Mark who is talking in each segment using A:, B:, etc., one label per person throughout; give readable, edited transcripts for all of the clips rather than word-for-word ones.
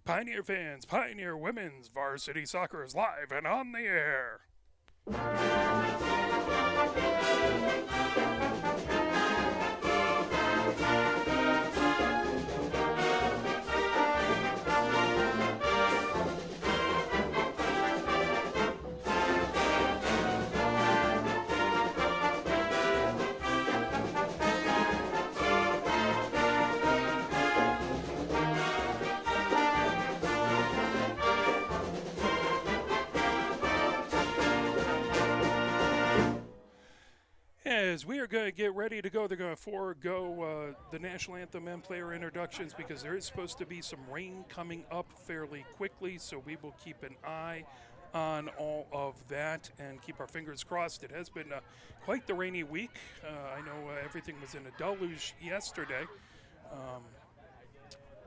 A: Pioneer fans, Pioneer Women's Varsity Soccer is live and on the air. As we are going to get ready to go, they're going to forego the national anthem and player introductions because there is supposed to be some rain coming up fairly quickly, so we will keep an eye on all of that and keep our fingers crossed. It has been quite the rainy week. I know everything was in a deluge yesterday,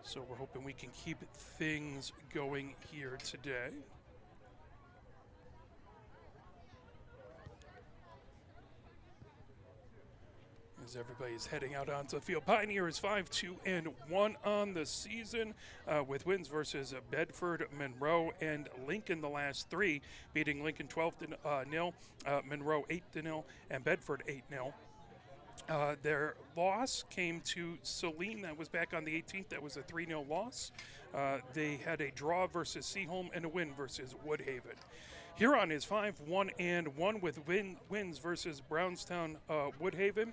A: so we're hoping we can keep things going here today. As everybody's heading out onto the field. Pioneers 5-2-1 on the season with wins versus Bedford, Monroe, and Lincoln the last three, beating Lincoln 12-0, Monroe 8-0, and Bedford 8-0. Their loss came to Saline. That was back on the 18th. That was a 3-0 loss. They had a draw versus Seaholm and a win versus Woodhaven. Huron is 5-1-1 with wins versus Brownstown, Woodhaven,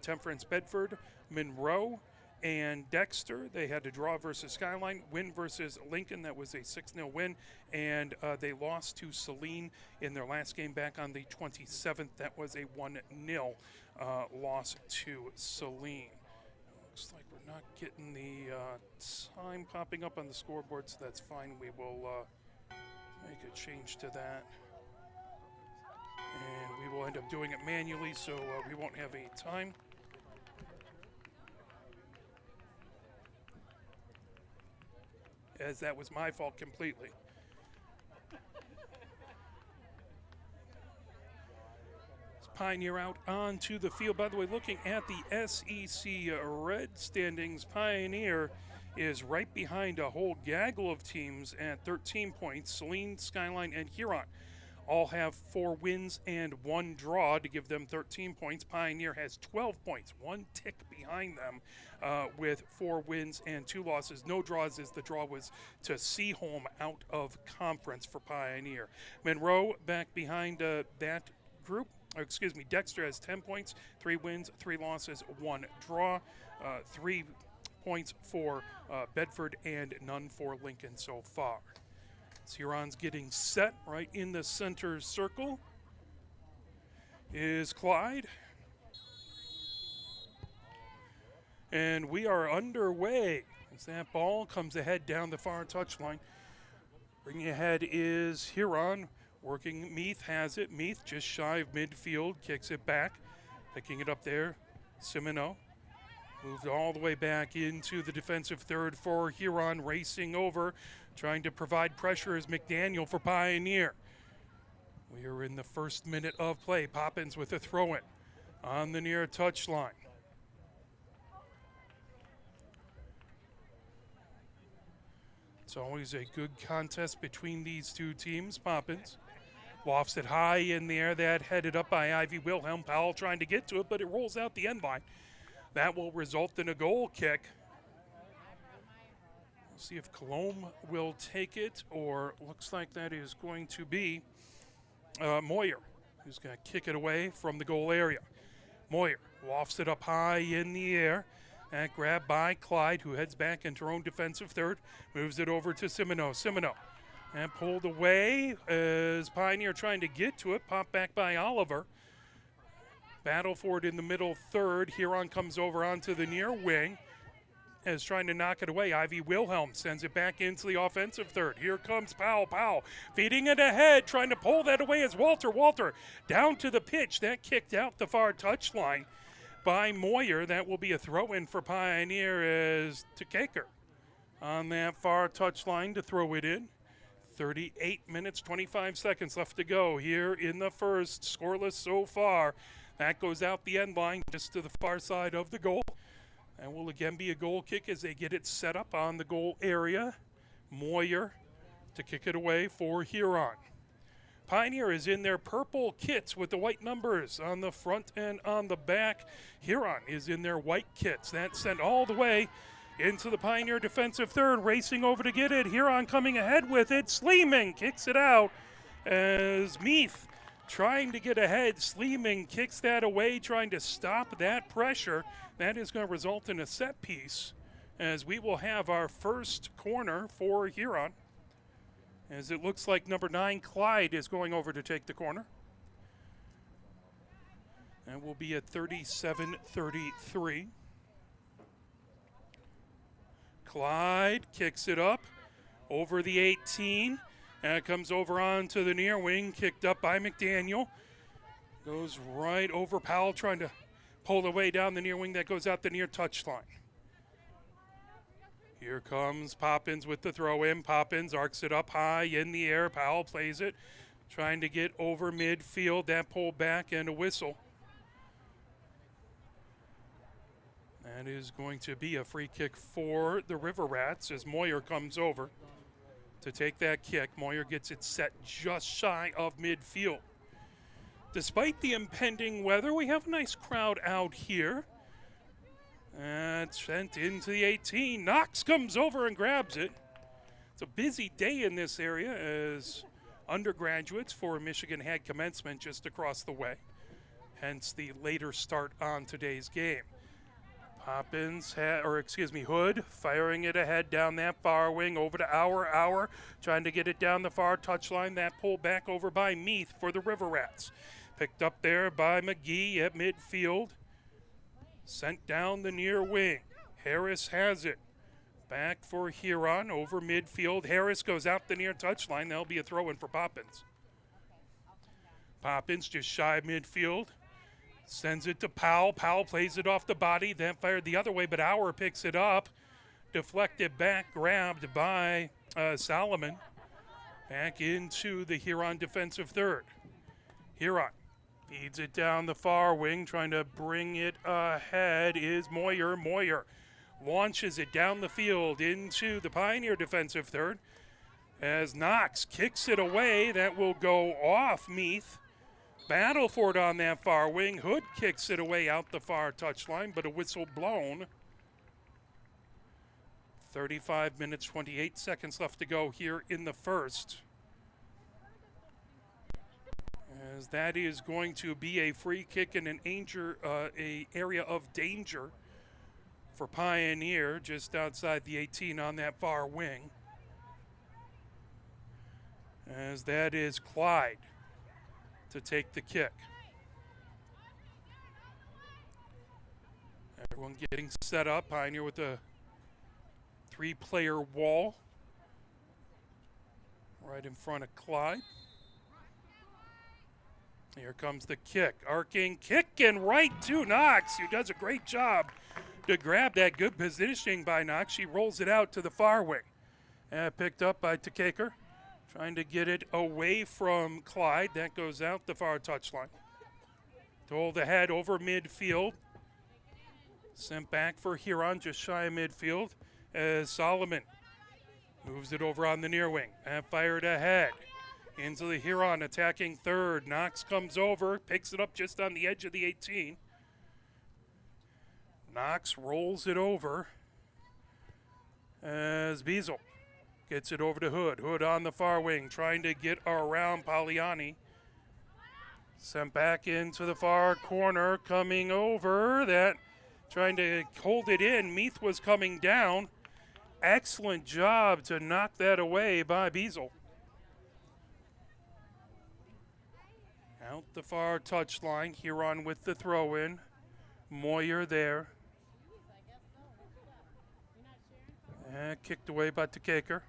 A: Temperance, Bedford, Monroe, and Dexter. They had a draw versus Skyline, win versus Lincoln. That was a 6-0 win, and they lost to Saline in their last game back on the 27th. That was a 1-0 loss to Saline. Looks like we're not getting the time popping up on the scoreboard, so that's fine. We will make a change to that. And we will end up doing it manually, so we won't have any time. As that was my fault completely. Pioneer out onto the field. By the way, looking at the SEC Red standings, Pioneer is right behind a whole gaggle of teams at 13 points. Saline, Skyline, and Huron all have 4 wins and 1 draw to give them 13 points. Pioneer has 12 points, 1 tick behind them with 4 wins and 2 losses. No draws as the draw was to Seaholm out of conference for Pioneer. Monroe back behind that group. Dexter has 10 points, 3 wins, 3 losses, 1 draw, 3 points for Bedford, and none for Lincoln so far. Huron's getting set right in the center circle is Clyde. And we are underway as that ball comes ahead down the far touchline. Bringing ahead is Huron. Working, Meath has it. Meath just shy of midfield, kicks it back. Picking it up there, Simino. Moved all the way back into the defensive third for Huron, racing over, trying to provide pressure as McDaniel for Pioneer. We are in the first minute of play. Poppins with a throw-in on the near touchline. It's always a good contest between these two teams. Poppins lofts it high in the air. That headed up by Ivy Wilhelm. Powell trying to get to it, but it rolls out the end line. That will result in a goal kick. We'll see if Colombe will take it, or looks like that is going to be Moyer, who's going to kick it away from the goal area. Moyer lofts it up high in the air. And grabbed by Clyde, who heads back into her own defensive third. Moves it over to Simino. Simino. And pulled away as Pioneer trying to get to it. Popped back by Oliver. Battle for it in the middle third. Huron comes over onto the near wing. As trying to knock it away. Ivy Wilhelm sends it back into the offensive third. Here comes Powell. Powell feeding it ahead. Trying to pull that away as Walter. Walter down to the pitch. That kicked out the far touchline by Moyer. That will be a throw-in for Pioneer as Takaker on that far touchline to throw it in. 38 minutes, 25 seconds left to go here in the first. Scoreless so far. That goes out the end line just to the far side of the goal. And will again be a goal kick as they get it set up on the goal area. Moyer to kick it away for Huron. Pioneer is in their purple kits with the white numbers on the front and on the back. Huron is in their white kits. That's sent all the way into the Pioneer defensive third, racing over to get it. Huron coming ahead with it. Sleeman kicks it out as Meath trying to get ahead. Sleeman kicks that away, trying to stop that pressure. That is going to result in a set piece, as we will have our first corner for Huron, as it looks like number 9, Clyde, is going over to take the corner. And we'll be at 37-33. Clyde kicks it up over the 18. And it comes over onto the near wing, kicked up by McDaniel. Goes right over Powell, trying to pull the way down the near wing. That goes out the near touchline. Here comes Poppins with the throw in. Poppins arcs it up high in the air. Powell plays it, trying to get over midfield. That pull back and a whistle. That is going to be a free kick for the River Rats as Moyer comes over to take that kick. Moyer gets it set just shy of midfield. Despite the impending weather, we have a nice crowd out here. And sent into the 18. Knox comes over and grabs it. It's a busy day in this area as undergraduates for Michigan had commencement just across the way. Hence the later start on today's game. Hood firing it ahead down that far wing over to Hour, trying to get it down the far touchline. That pull back over by Meath for the River Rats. Picked up there by McGee at midfield. Sent down the near wing. Harris has it. Back for Huron over midfield. Harris goes out the near touchline. That'll be a throw-in for Poppins. Poppins just shy of midfield. Sends it to Powell. Powell plays it off the body. Then fired the other way, but Hour picks it up. Deflected back, grabbed by Solomon. Back into the Huron defensive third. Huron feeds it down the far wing, trying to bring it ahead is Moyer. Moyer launches it down the field into the Pioneer defensive third as Knox kicks it away. That will go off Meath. Battle for it on that far wing. Hood kicks it away out the far touchline, but a whistle blown. 35 minutes, 28 seconds left to go here in the first. As that is going to be a free kick in an area of danger for Pioneer, just outside the 18 on that far wing. As that is Clyde to take the kick. Everyone getting set up. Pioneer with a 3-player wall right in front of Clyde. Here comes the kick. Arcing kick and right to Knox, who does a great job to grab that. Good positioning by Knox. She rolls it out to the far wing. Picked up by Takaker. Trying to get it away from Clyde. That goes out the far touchline. Told ahead over midfield. Sent back for Huron, just shy of midfield. As Solomon moves it over on the near wing. And fired ahead. Into the Huron attacking third. Knox comes over, picks it up just on the edge of the 18. Knox rolls it over as Beazle gets it over to Hood. Hood on the far wing, trying to get around Pagliani. Sent back into the far corner, coming over. That trying to hold it in. Meath was coming down. Excellent job to knock that away by Beazle. Out the far touchline, Huron with the throw-in. Moyer there. Kicked away by Takaker.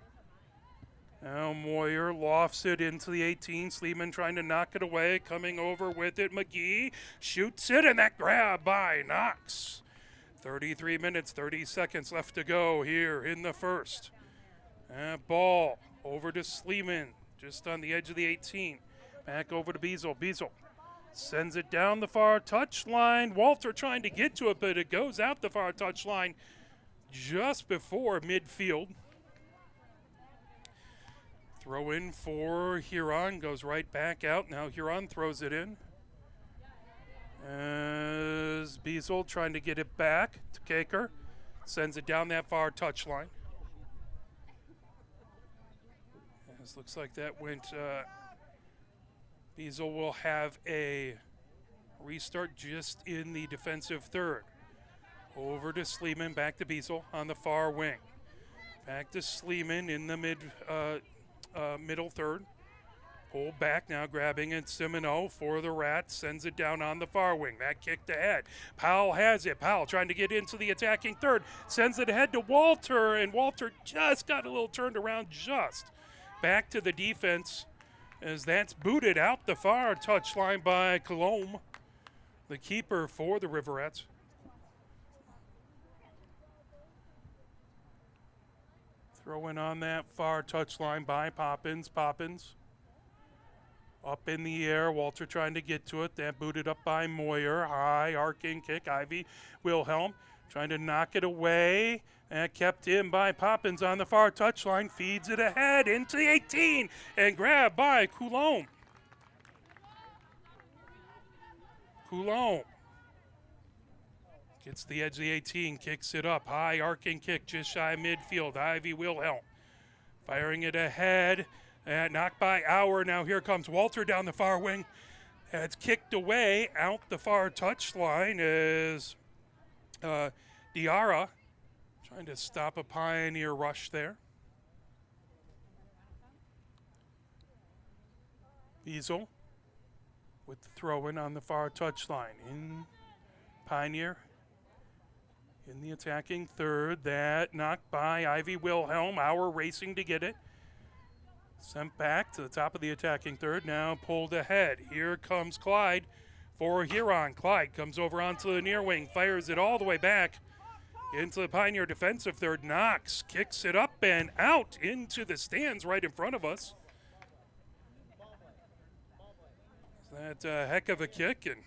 A: Now Moyer lofts it into the 18. Sleeman trying to knock it away. Coming over with it. McGee shoots it, and that grab by Knox. 33 minutes, 30 seconds left to go here in the first. Ball over to Sleeman, just on the edge of the 18. Back over to Beazle. Beazle sends it down the far touchline. Walter trying to get to it, but it goes out the far touchline just before midfield. Throw in for Huron, goes right back out. Now Huron throws it in. As Beazle trying to get it back to Kaker. Sends it down that far touchline. This looks like that went. Beazle will have a restart just in the defensive third. Over to Sleeman, back to Beazle on the far wing. Back to Sleeman in the middle third. Pulled back now, grabbing it. Simino for the Rats, sends it down on the far wing. That kicked ahead. Powell has it. Powell trying to get into the attacking third. Sends it ahead to Walter, and Walter just got a little turned around just. Back to the defense as that's booted out the far touchline by Colombe, the keeper for the Riverets. Throwing on that far touchline by Poppins. Poppins up in the air. Walter trying to get to it. That booted up by Moyer. High arcing kick. Ivy Wilhelm trying to knock it away. And kept in by Poppins on the far touchline. Feeds it ahead into the 18 and grabbed by Coulombe. Coulombe gets the edge of the 18, kicks it up. High arcing kick just shy of midfield. Ivy Wilhelm firing it ahead. And knocked by Auer. Now here comes Walter down the far wing. It's kicked away out the far touchline as Diarra trying to stop a Pioneer rush there. Beazle with the throw-in on the far touchline. In Pioneer in the attacking third. That knocked by Ivy Wilhelm. Auer racing to get it. Sent back to the top of the attacking third, now pulled ahead. Here comes Clyde for Huron. Clyde comes over onto the near wing, fires it all the way back into the Pioneer defensive third. Knox kicks it up and out into the stands right in front of us. That's a heck of a kick, and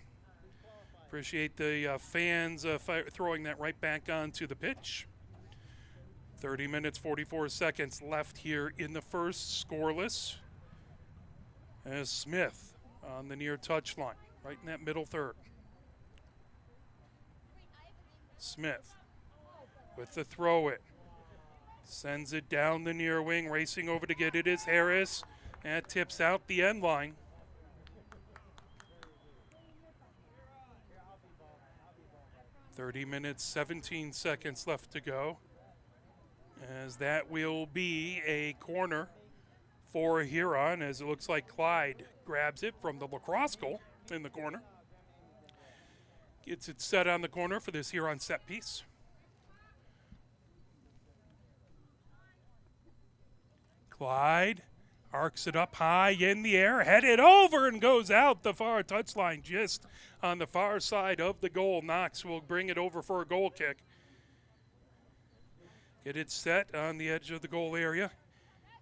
A: appreciate the fans throwing that right back onto the pitch. 30 minutes, 44 seconds left here in the first, scoreless. As Smith on the near touchline, right in that middle third. Smith with the throw-in. Sends it down the near wing, racing over to get it is Harris. That tips out the end line. .30 minutes, 17 seconds left to go. As that will be a corner for Huron, as it looks like Clyde grabs it from the lacrosse goal in the corner. Gets it set on the corner for this Huron set piece. Clyde arcs it up high in the air, headed over and goes out the far touchline just on the far side of the goal. Knox will bring it over for a goal kick. Get it set on the edge of the goal area.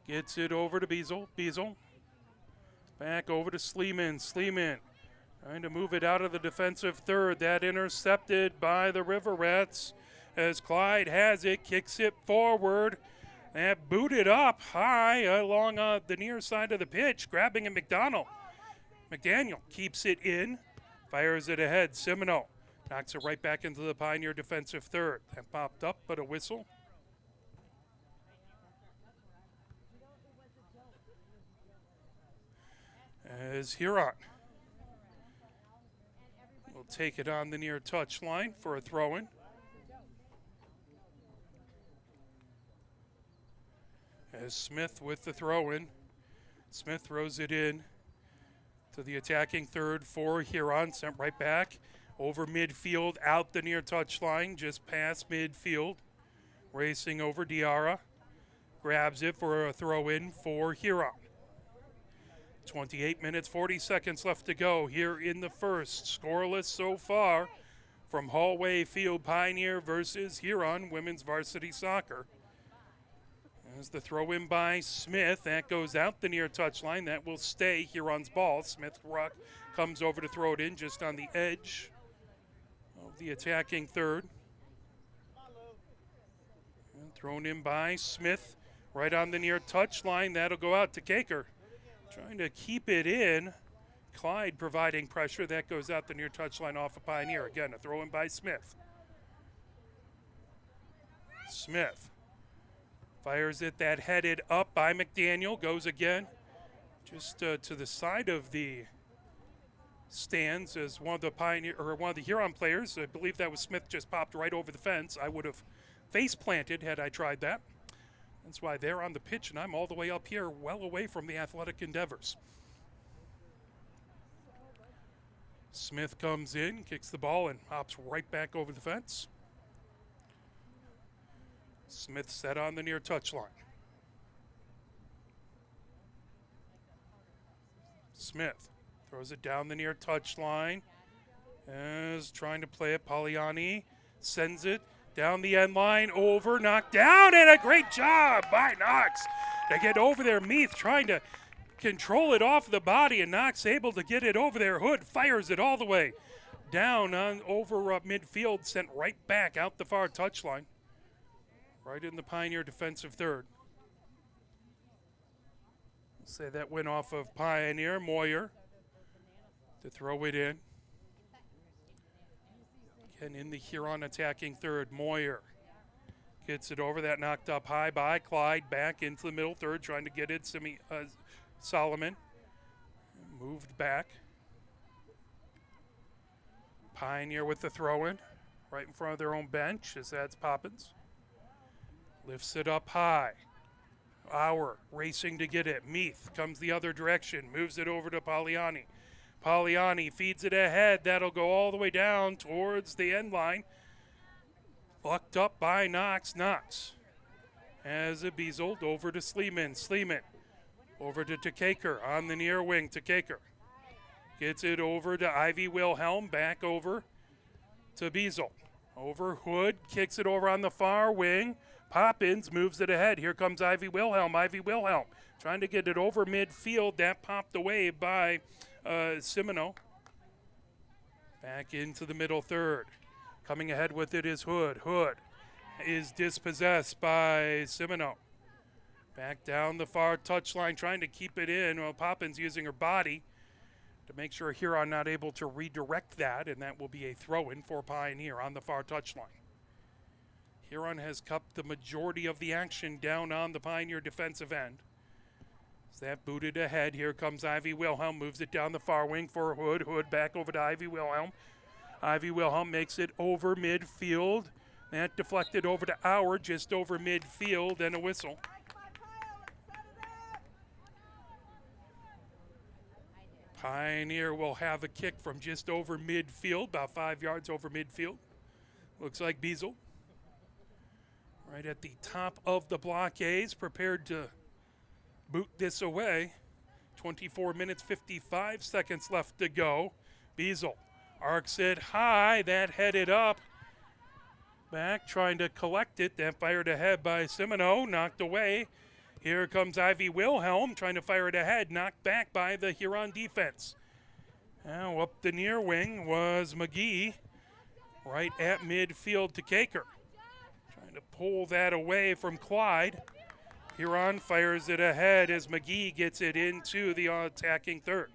A: Gets it over to Beazle. Beazle back over to Sleeman. Sleeman trying to move it out of the defensive third. That intercepted by the River Rats as Clyde has it, kicks it forward. That booted up high along the near side of the pitch, grabbing it McDaniel keeps it in, fires it ahead. Simino knocks it right back into the Pioneer defensive third. That popped up, but a whistle. As Huron will take it on the near touch line for a throw-in. As Smith with the throw-in. Smith throws it in to the attacking third for Huron. Sent right back over midfield, out the near touch line, just past midfield. Racing over Diarra. Grabs it for a throw-in for Huron. 28 minutes, 40 seconds left to go here in the first. Scoreless so far from Hollway Field. Pioneer versus Huron Women's Varsity Soccer. As the throw-in by Smith, that goes out the near touchline. That will stay Huron's ball. Smith comes over to throw it in just on the edge of the attacking third. And thrown in by Smith right on the near touchline. That'll go out to Kaker. Trying to keep it in. Clyde providing pressure. That goes out the near touchline off of Pioneer. Again, a throw in by Smith. Smith fires it. That headed up by McDaniel. Goes again. Just to the side of the stands as one of the Huron players. I believe that was Smith, just popped right over the fence. I would have face planted had I tried that. That's why they're on the pitch and I'm all the way up here, well away from the athletic endeavors. Smith comes in, kicks the ball, and hops right back over the fence. Smith set on the near touchline. Smith throws it down the near touchline. Is trying to play it. Poliani sends it down the end line, over, knocked down, and a great job by Knox to get over there. Meath trying to control it off the body, and Knox able to get it over there. Hood fires it all the way down on over midfield, sent right back out the far touchline, right in the Pioneer defensive third. Say that went off of Pioneer. Moyer to throw it in. Again in the Huron attacking third. Moyer gets it over. That knocked up high by Clyde. Back into the middle third, trying to get it. Solomon moved back. Pioneer with the throw-in right in front of their own bench as that's Poppins. Lifts it up high. Auer racing to get it. Meath comes the other direction, moves it over to Poliani. Poliani feeds it ahead. That'll go all the way down towards the end line. Plucked up by Knox. Knox has a Beasled over to Sleeman. Sleeman over to Kaker on the near wing. Kaker gets it over to Ivy Wilhelm. Back over to Beazle. Over Hood, kicks it over on the far wing. Poppins moves it ahead. Here comes Ivy Wilhelm. Ivy Wilhelm trying to get it over midfield. That popped away by Simino. Back into the middle third. Coming ahead with it is Hood. Hood is dispossessed by Simino. Back down the far touchline, trying to keep it in. Well, Poppins using her body to make sure Huron not able to redirect that, and that will be a throw-in for Pioneer on the far touchline. Huron has cupped the majority of the action down on the Pioneer defensive end. As that booted ahead, here comes Ivy Wilhelm, moves it down the far wing for Hood. Hood back over to Ivy Wilhelm. Ivy Wilhelm makes it over midfield. That deflected over to Auer, just over midfield, and a whistle. Pioneer will have a kick from just over midfield, about 5 yards over midfield. Looks like Beazle. Right at the top of the blockades, prepared to boot this away. 24 minutes, 55 seconds left to go. Beazle arcs it high, that headed up. Back, trying to collect it, then fired ahead by Simino, knocked away. Here comes Ivy Wilhelm, trying to fire it ahead, knocked back by the Huron defense. Now up the near wing was McGee, right at midfield to Kaker. Trying to pull that away from Clyde. Huron fires it ahead as McGee gets it into the attacking third.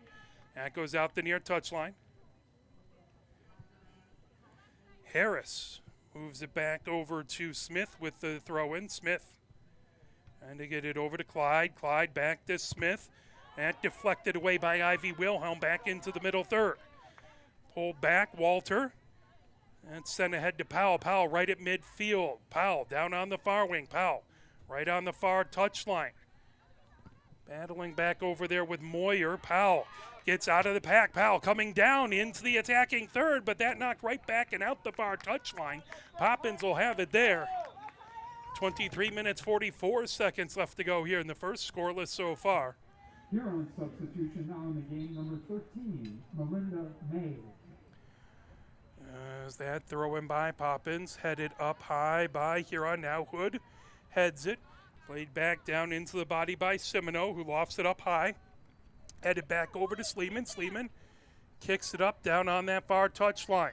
A: That goes out the near touchline. Harris moves it back over to Smith with the throw-in. Smith trying to get it over to Clyde. Clyde back to Smith. That deflected away by Ivy Wilhelm back into the middle third. Pulled back, Walter. And sent ahead to Powell. Powell right at midfield. Powell down on the far wing. Powell right on the far touchline. Battling back over there with Moyer. Powell gets out of the pack. Powell coming down into the attacking third, but that knocked right back and out the far touchline. Poppins will have it there. 23 minutes, 44 seconds left to go here in the first, scoreless so far.
B: Huron substitution now in the game, number 13, Melinda May.
A: As that throw in by Poppins, headed up high by Huron. Now Hood heads it. Played back down into the body by Simino, who lofts it up high. Headed back over to Sleeman. Sleeman kicks it up down on that far touchline.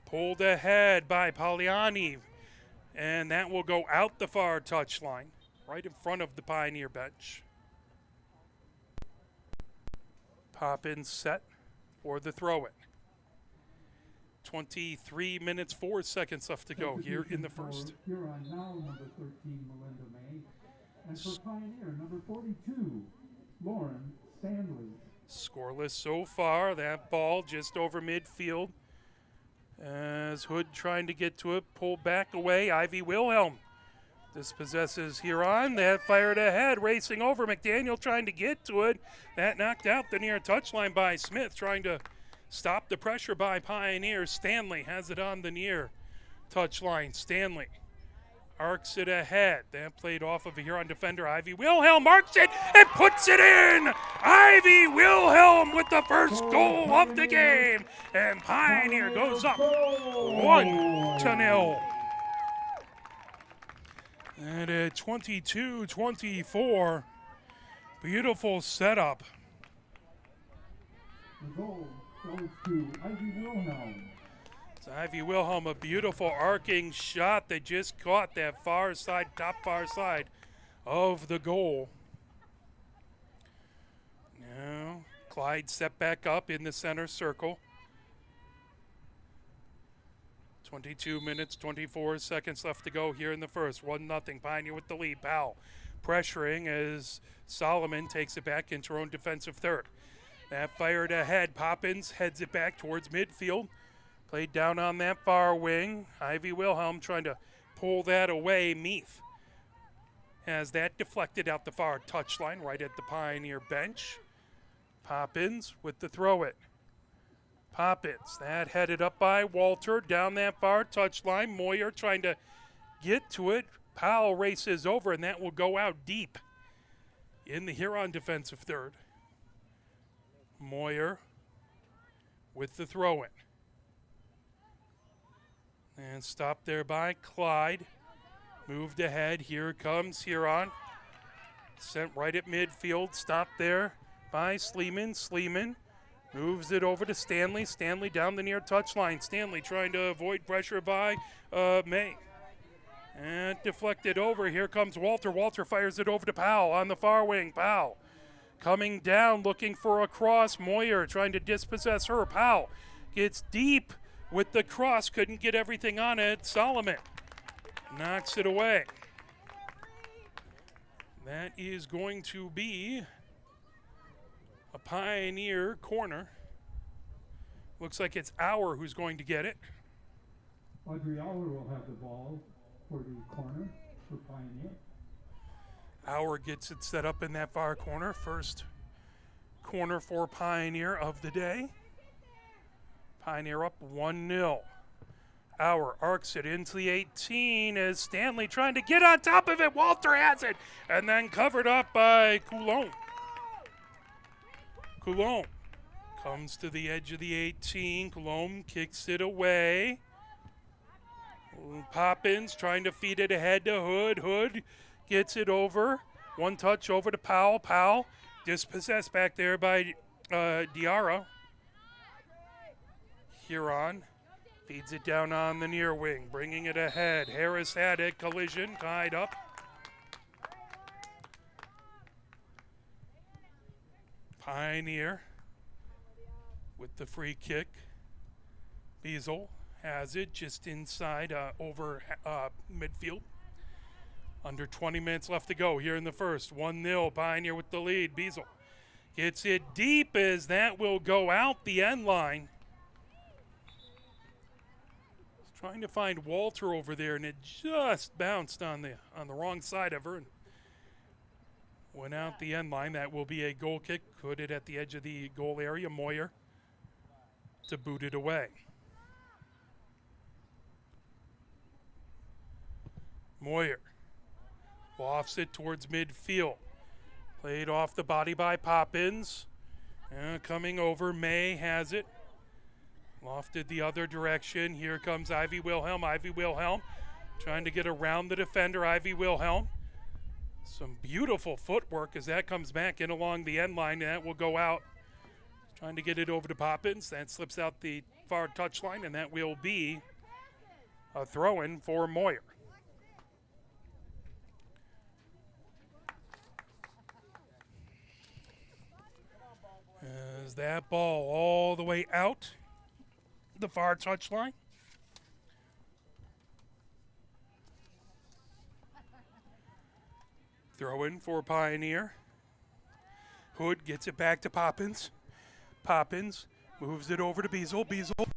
A: Pulled ahead by Poliani. And that will go out the far touchline, right in front of the Pioneer bench. Poppins set for the throw-in. 23 minutes, 4 seconds left to go here in the first.
B: Huron now, number 13, Melinda May. And for Pioneer, number 42, Lauren Stanley.
A: Scoreless so far. That ball just over midfield. As Hood trying to get to it, pulled back away. Ivy Wilhelm dispossesses Huron. That fired ahead, racing over. McDaniel trying to get to it. That knocked out the near touchline by Smith, trying to stop the pressure by Pioneer. Stanley has it on the near touchline. Stanley arcs it ahead. That played off of a Huron defender. Ivy Wilhelm marks it and puts it in. Ivy Wilhelm with the first goal of the game. And Pioneer goes up 1-0. And at 22-24, beautiful setup.
B: The goal goes to Ivy Wilhelm.
A: It's Ivy Wilhelm, a beautiful arcing shot that just caught that far side, top far side of the goal. Now, Clyde set back up in the center circle. 22 minutes, 24 seconds left to go here in the first. 1-0, Pioneer with the lead. Powell pressuring as Solomon takes it back into her own defensive third. That fired ahead. Poppins heads it back towards midfield. Played down on that far wing. Ivy Wilhelm trying to pull that away. Meath has that deflected out the far touchline right at the Pioneer bench. Poppins with the throw-it. Poppins, that headed up by Walter down that far touchline. Moyer trying to get to it. Powell races over, and that will go out deep in the Huron defensive third. Moyer with the throw-in. And stopped there by Clyde. Moved ahead. Here comes Huron. Sent right at midfield. Stopped there by Sleeman. Sleeman moves it over to Stanley. Stanley down the near touchline. Stanley trying to avoid pressure by May. And deflected over. Here comes Walter. Walter fires it over to Powell on the far wing. Powell coming down, looking for a cross. Moyer trying to dispossess her. Powell gets deep with the cross. Couldn't get everything on it. Solomon knocks it away. That is going to be a Pioneer corner. Looks like it's Auer who's going to get it.
B: Audrey Auer will have the ball for the corner for Pioneer.
A: Auer gets it set up in that far corner. First corner for Pioneer of the day. Pioneer up 1-0. Auer arcs it into the 18 as Stanley trying to get on top of it. Walter has it. And then covered up by Coulomb. Coulomb comes to the edge of the 18. Coulomb kicks it away. Poppins trying to feed it ahead to Hood. Hood gets it over. One touch over to Powell. Powell dispossessed back there by Diarra. Huron feeds it down on the near wing, bringing it ahead. Harris had it. Collision tied up. Pioneer with the free kick. Beazle has it just inside over midfield. Under 20 minutes left to go here in the first. 1-0, Pioneer with the lead. Beazle gets it deep as that will go out the end line. Trying to find Walter over there, and it just bounced on the wrong side of her and went out the end line. That will be a goal kick. Put it at the edge of the goal area. Moyer to boot it away. Moyer lofts it towards midfield. Played off the body by Poppins. Coming over, May has it. Lofted the other direction. Here comes Ivy Wilhelm. Ivy Wilhelm trying to get around the defender. Ivy Wilhelm. Some beautiful footwork as that comes back in along the end line, and that will go out. Trying to get it over to Poppins. That slips out the far touchline, and that will be a throw-in for Moyer. As that ball all the way out the far touchline. Throw in for Pioneer. Hood gets it back to Poppins. Poppins moves it over to Beazle. Beazle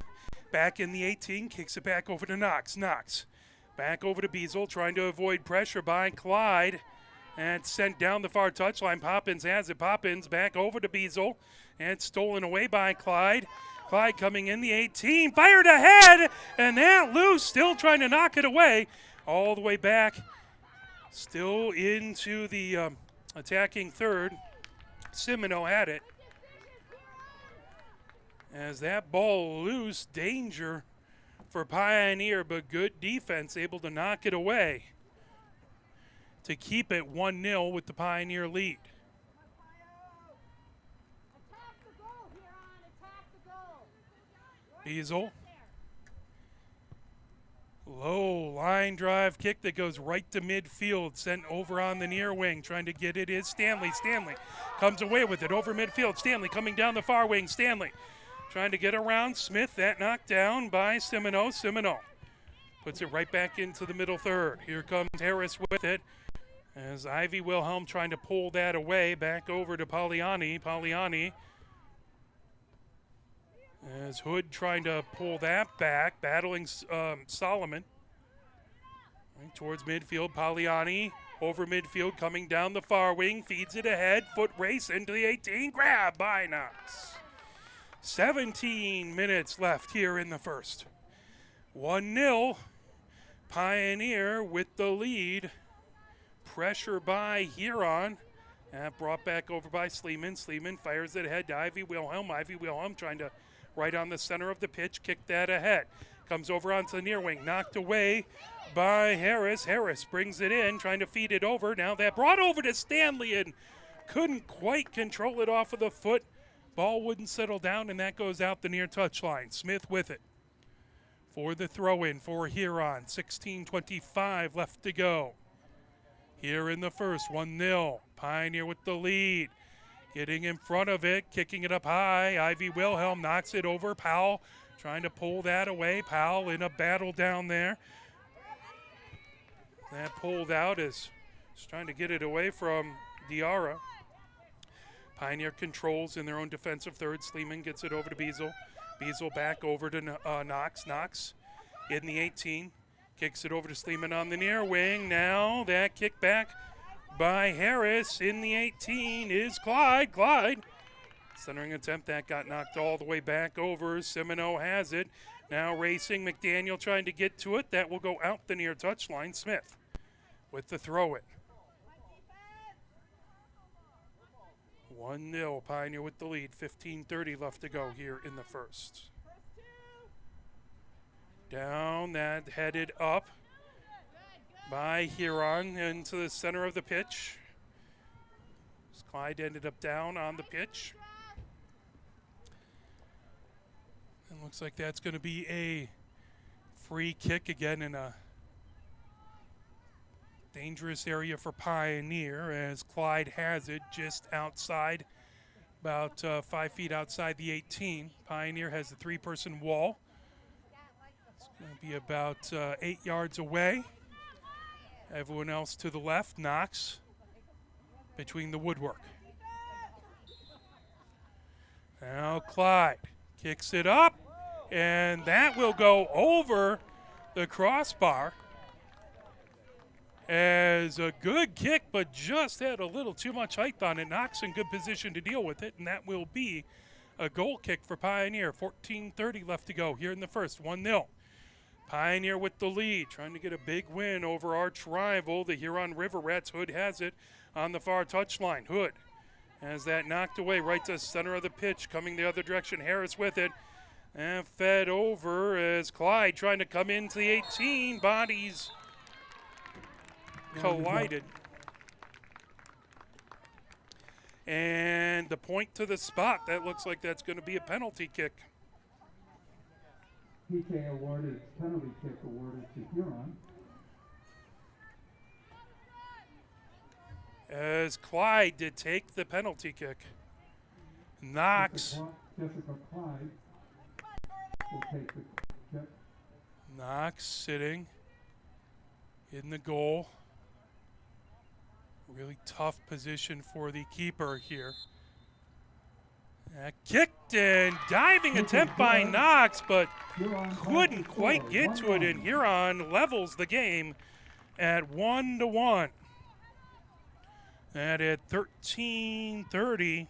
A: back in the 18, kicks it back over to Knox. Knox back over to Beazle, trying to avoid pressure by Clyde. And sent down the far touchline. Poppins has it. Poppins back over to Beazle. And stolen away by Clyde. Clyde coming in the 18, fired ahead, and that loose, still trying to knock it away. All the way back, still into the attacking third. Semino had it. As that ball loose, danger for Pioneer, but good defense, able to knock it away to keep it 1-0 with the Pioneer lead. Beazle. Low line drive kick that goes right to midfield, sent over on the near wing. Trying to get it is Stanley. Stanley comes away with it over midfield. Stanley coming down the far wing. Stanley trying to get around Smith. That knocked down by Semino. Semino puts it right back into the middle third. Here comes Harris with it. As Ivy Wilhelm trying to pull that away, back over to Poliani. Poliani, as Hood trying to pull that back, battling Solomon. Right towards midfield, Poliani over midfield, coming down the far wing, feeds it ahead, foot race into the 18, grab by Knox. 17 minutes left here in the first. 1-0, Pioneer with the lead. Pressure by Huron. Brought back over by Sleeman. Sleeman fires it ahead to Ivy Wilhelm. Ivy Wilhelm trying to right on the center of the pitch, kick that ahead. Comes over onto the near wing, knocked away by Harris. Harris brings it in, trying to feed it over. Now that brought over to Stanley and couldn't quite control it off of the foot. Ball wouldn't settle down, and that goes out the near touchline. Smith with it for the throw-in for Huron. 16:25 left to go. Here in the first, 1-0. Pioneer with the lead. Getting in front of it, kicking it up high. Ivy Wilhelm knocks it over. Powell trying to pull that away. Powell in a battle down there. That pulled out is trying to get it away from Diarra. Pioneer controls in their own defensive third. Sleeman gets it over to Beazle. Beazle back over to Knox. Knox in the 18. Kicks it over to Sleeman on the near wing. Now that kick back by Harris in the 18 is Clyde. Clyde. Centering attempt that got knocked all the way back over. Semino has it. Now racing. McDaniel trying to get to it. That will go out the near touchline. Smith with the throw-in. 1-0. Pioneer with the lead. 15:30 left to go here in the first. Down, that headed up by Huron into the center of the pitch. Clyde ended up down on the pitch. And looks like that's going to be a free kick again in a dangerous area for Pioneer, as Clyde has it just outside, about 5 feet outside the 18. Pioneer has the three-person wall. Going to be about 8 yards away. Everyone else to the left. Knox between the woodwork. Now Clyde kicks it up, and that will go over the crossbar. As a good kick, but just had a little too much height on it. Knox in good position to deal with it, and that will be a goal kick for Pioneer. 14:30 left to go here in the first. 1-0. Pioneer with the lead, trying to get a big win over arch rival, the Huron River Rats. Hood has it on the far touchline. Hood has that knocked away right to the center of the pitch, coming the other direction. Harris with it, and fed over as Clyde trying to come into the 18. Bodies collided. And the point to the spot, that looks like that's going to be a penalty kick.
B: PK awarded, penalty kick awarded to Huron.
A: As Clyde did take the penalty kick. Knox.
B: Jessica Clyde will take the check.
A: Knox sitting in the goal. Really tough position for the keeper here. Kicked and diving attempt by Knox, but couldn't quite get to it, and Huron levels the game at 1-1. And at 13:30,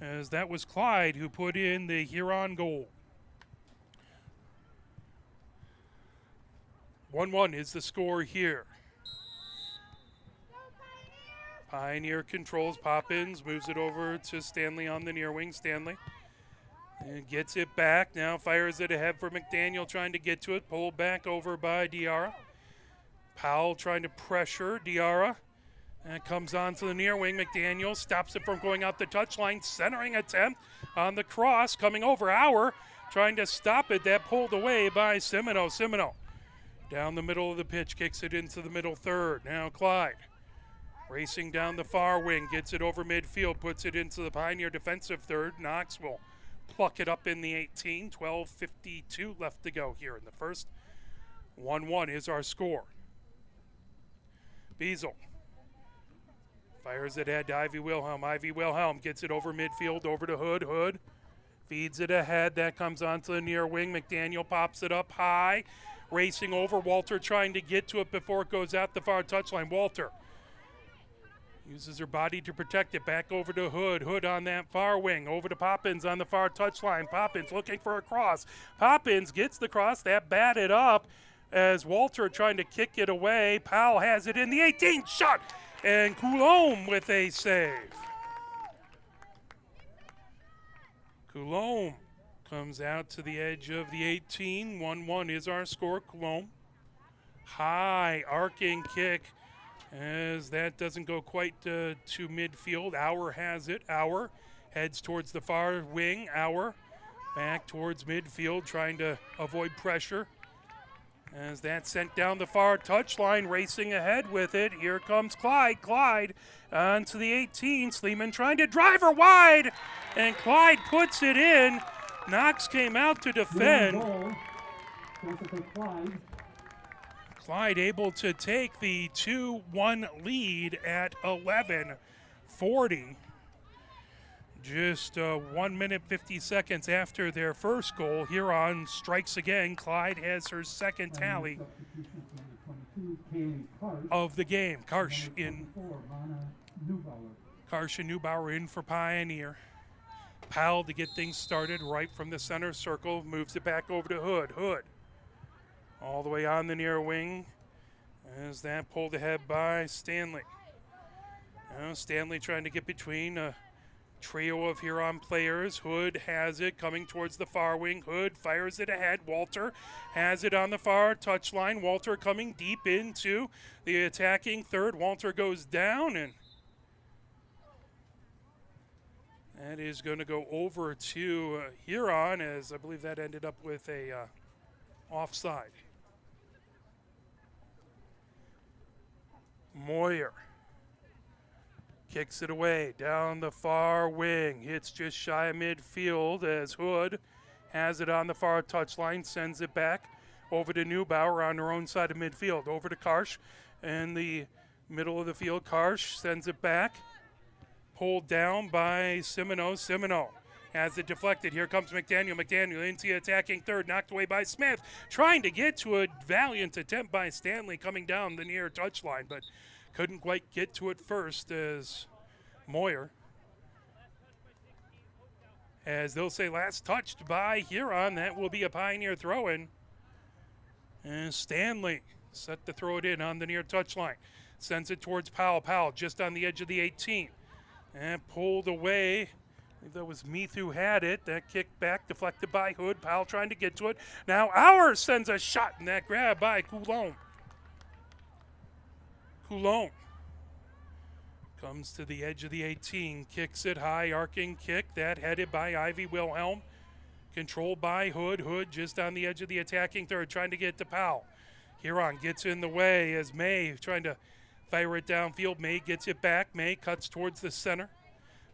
A: as that was Clyde who put in the Huron goal. 1-1 is the score here. Pioneer controls Poppins, moves it over to Stanley on the near wing. Stanley and gets it back. Now fires it ahead for McDaniel, trying to get to it. Pulled back over by Diarra. Powell trying to pressure Diarra. And it comes on to the near wing. McDaniel stops it from going out the touchline. Centering attempt on the cross. Coming over Auer, trying to stop it. That pulled away by Semino. Semino down the middle of the pitch, kicks it into the middle third. Now Clyde racing down the far wing, gets it over midfield, puts it into the Pioneer defensive third. Knox will pluck it up in the 18. 12:52 left to go here in the first. 1-1 is our score. Beazle fires it ahead to Ivy Wilhelm. Ivy Wilhelm gets it over midfield, over to Hood. Hood feeds it ahead. That comes onto the near wing. McDaniel pops it up high, racing over. Walter trying to get to it before it goes out the far touchline. Walter uses her body to protect it. Back over to Hood. Hood on that far wing. Over to Poppins on the far touchline. Poppins looking for a cross. Poppins gets the cross. That batted up as Walter trying to kick it away. Powell has it in the 18. Shot! And Coulombe with a save. Coulombe comes out to the edge of the 18. 1-1 is our score. Coulombe. High arcing kick, as that doesn't go quite to midfield. Auer has it. Auer heads towards the far wing. Auer back towards midfield, trying to avoid pressure. As that's sent down the far touchline, racing ahead with it. Here comes Clyde. Clyde onto the 18. Sleeman trying to drive her wide, and Clyde puts it in. Knox came out to defend. Clyde able to take the 2-1 lead at 11:40. Just 1 minute 50 seconds after their first goal, Huron strikes again. Clyde has her second tally of the game. Karsh and Neubauer in for Pioneer. Powell to get things started right from the center circle, moves it back over to Hood. Hood all the way on the near wing, as that pulled ahead by Stanley. Now Stanley trying to get between a trio of Huron players. Hood has it coming towards the far wing. Hood fires it ahead. Walter has it on the far touchline. Walter coming deep into the attacking third. Walter goes down, and that is going to go over to Huron, as I believe that ended up with a offside. Moyer kicks it away down the far wing. Hits just shy of midfield as Hood has it on the far touchline. Sends it back over to Neubauer on her own side of midfield. Over to Karsh in the middle of the field. Karsh sends it back. Pulled down by Semino. Semino has it deflected. Here comes McDaniel. McDaniel into the attacking third. Knocked away by Smith. Trying to get to a valiant attempt by Stanley coming down the near touchline, but couldn't quite get to it first as Moyer, as they'll say, last touched by Huron. That will be a Pioneer throw-in. And Stanley set to throw it in on the near touchline. Sends it towards Powell. Powell just on the edge of the 18. And pulled away. I think that was Meath who had it. That kick back deflected by Hood. Powell trying to get to it. Now Auer sends a shot, and that grab by Coulombe. Coulombe comes to the edge of the 18, kicks it high, arcing kick, that headed by Ivy Wilhelm, controlled by Hood. Hood just on the edge of the attacking third, trying to get to Powell. Huron gets in the way as May trying to fire it downfield. May gets it back. May cuts towards the center.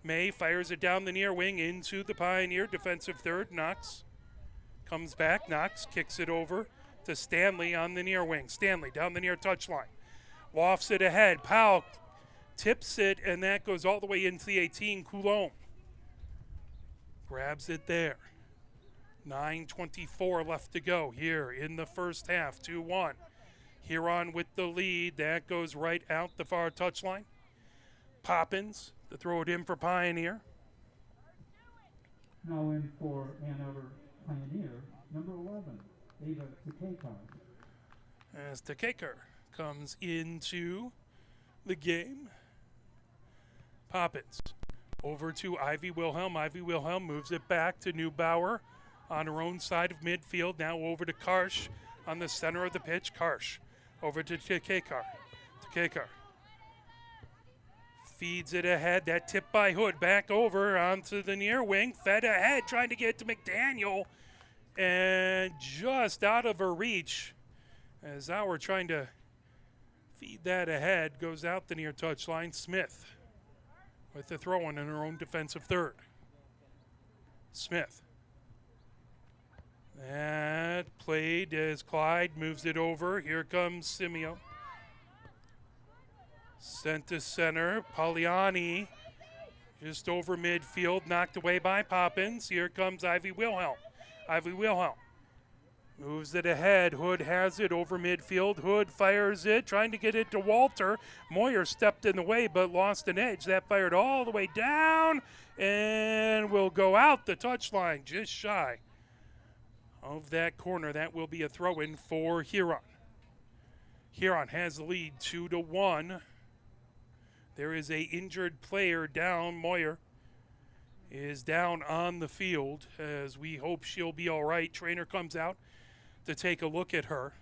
A: May fires it down the near wing into the Pioneer defensive third. Knox comes back. Knox kicks it over to Stanley on the near wing. Stanley down the near touchline. Lofts it ahead. Powell tips it, and that goes all the way into the 18. Coulomb grabs it there. 9:24 left to go here in the first half. 2-1. Huron with the lead. That goes right out the far touchline. Poppins to throw it in for Pioneer.
B: Now in for Ann Arbor Pioneer, number 11, Ava Takekar.
A: As Takekar comes into the game. Poppins over to Ivy Wilhelm. Ivy Wilhelm moves it back to Neubauer on her own side of midfield. Now over to Karsh on the center of the pitch. Karsh over to Takekar. Takekar feeds it ahead. That tip by Hood back over onto the near wing. Fed ahead, trying to get to McDaniel. And just out of her reach as Auer trying to feed that ahead. Goes out the near touchline. Smith with the throw-in in her own defensive third. Smith. That played as Clyde moves it over. Here comes Simeo. Sent to center. Poliani just over midfield, knocked away by Poppins. Here comes Ivy Wilhelm. Ivy Wilhelm moves it ahead. Hood has it over midfield. Hood fires it, trying to get it to Walter. Moyer stepped in the way but lost an edge. That fired all the way down and will go out the touchline just shy of that corner. That will be a throw-in for Huron. Huron has the lead 2-1. There is a injured player down. Moyer is down on the field as we hope she'll be all right. Trainer comes out to take a look at her.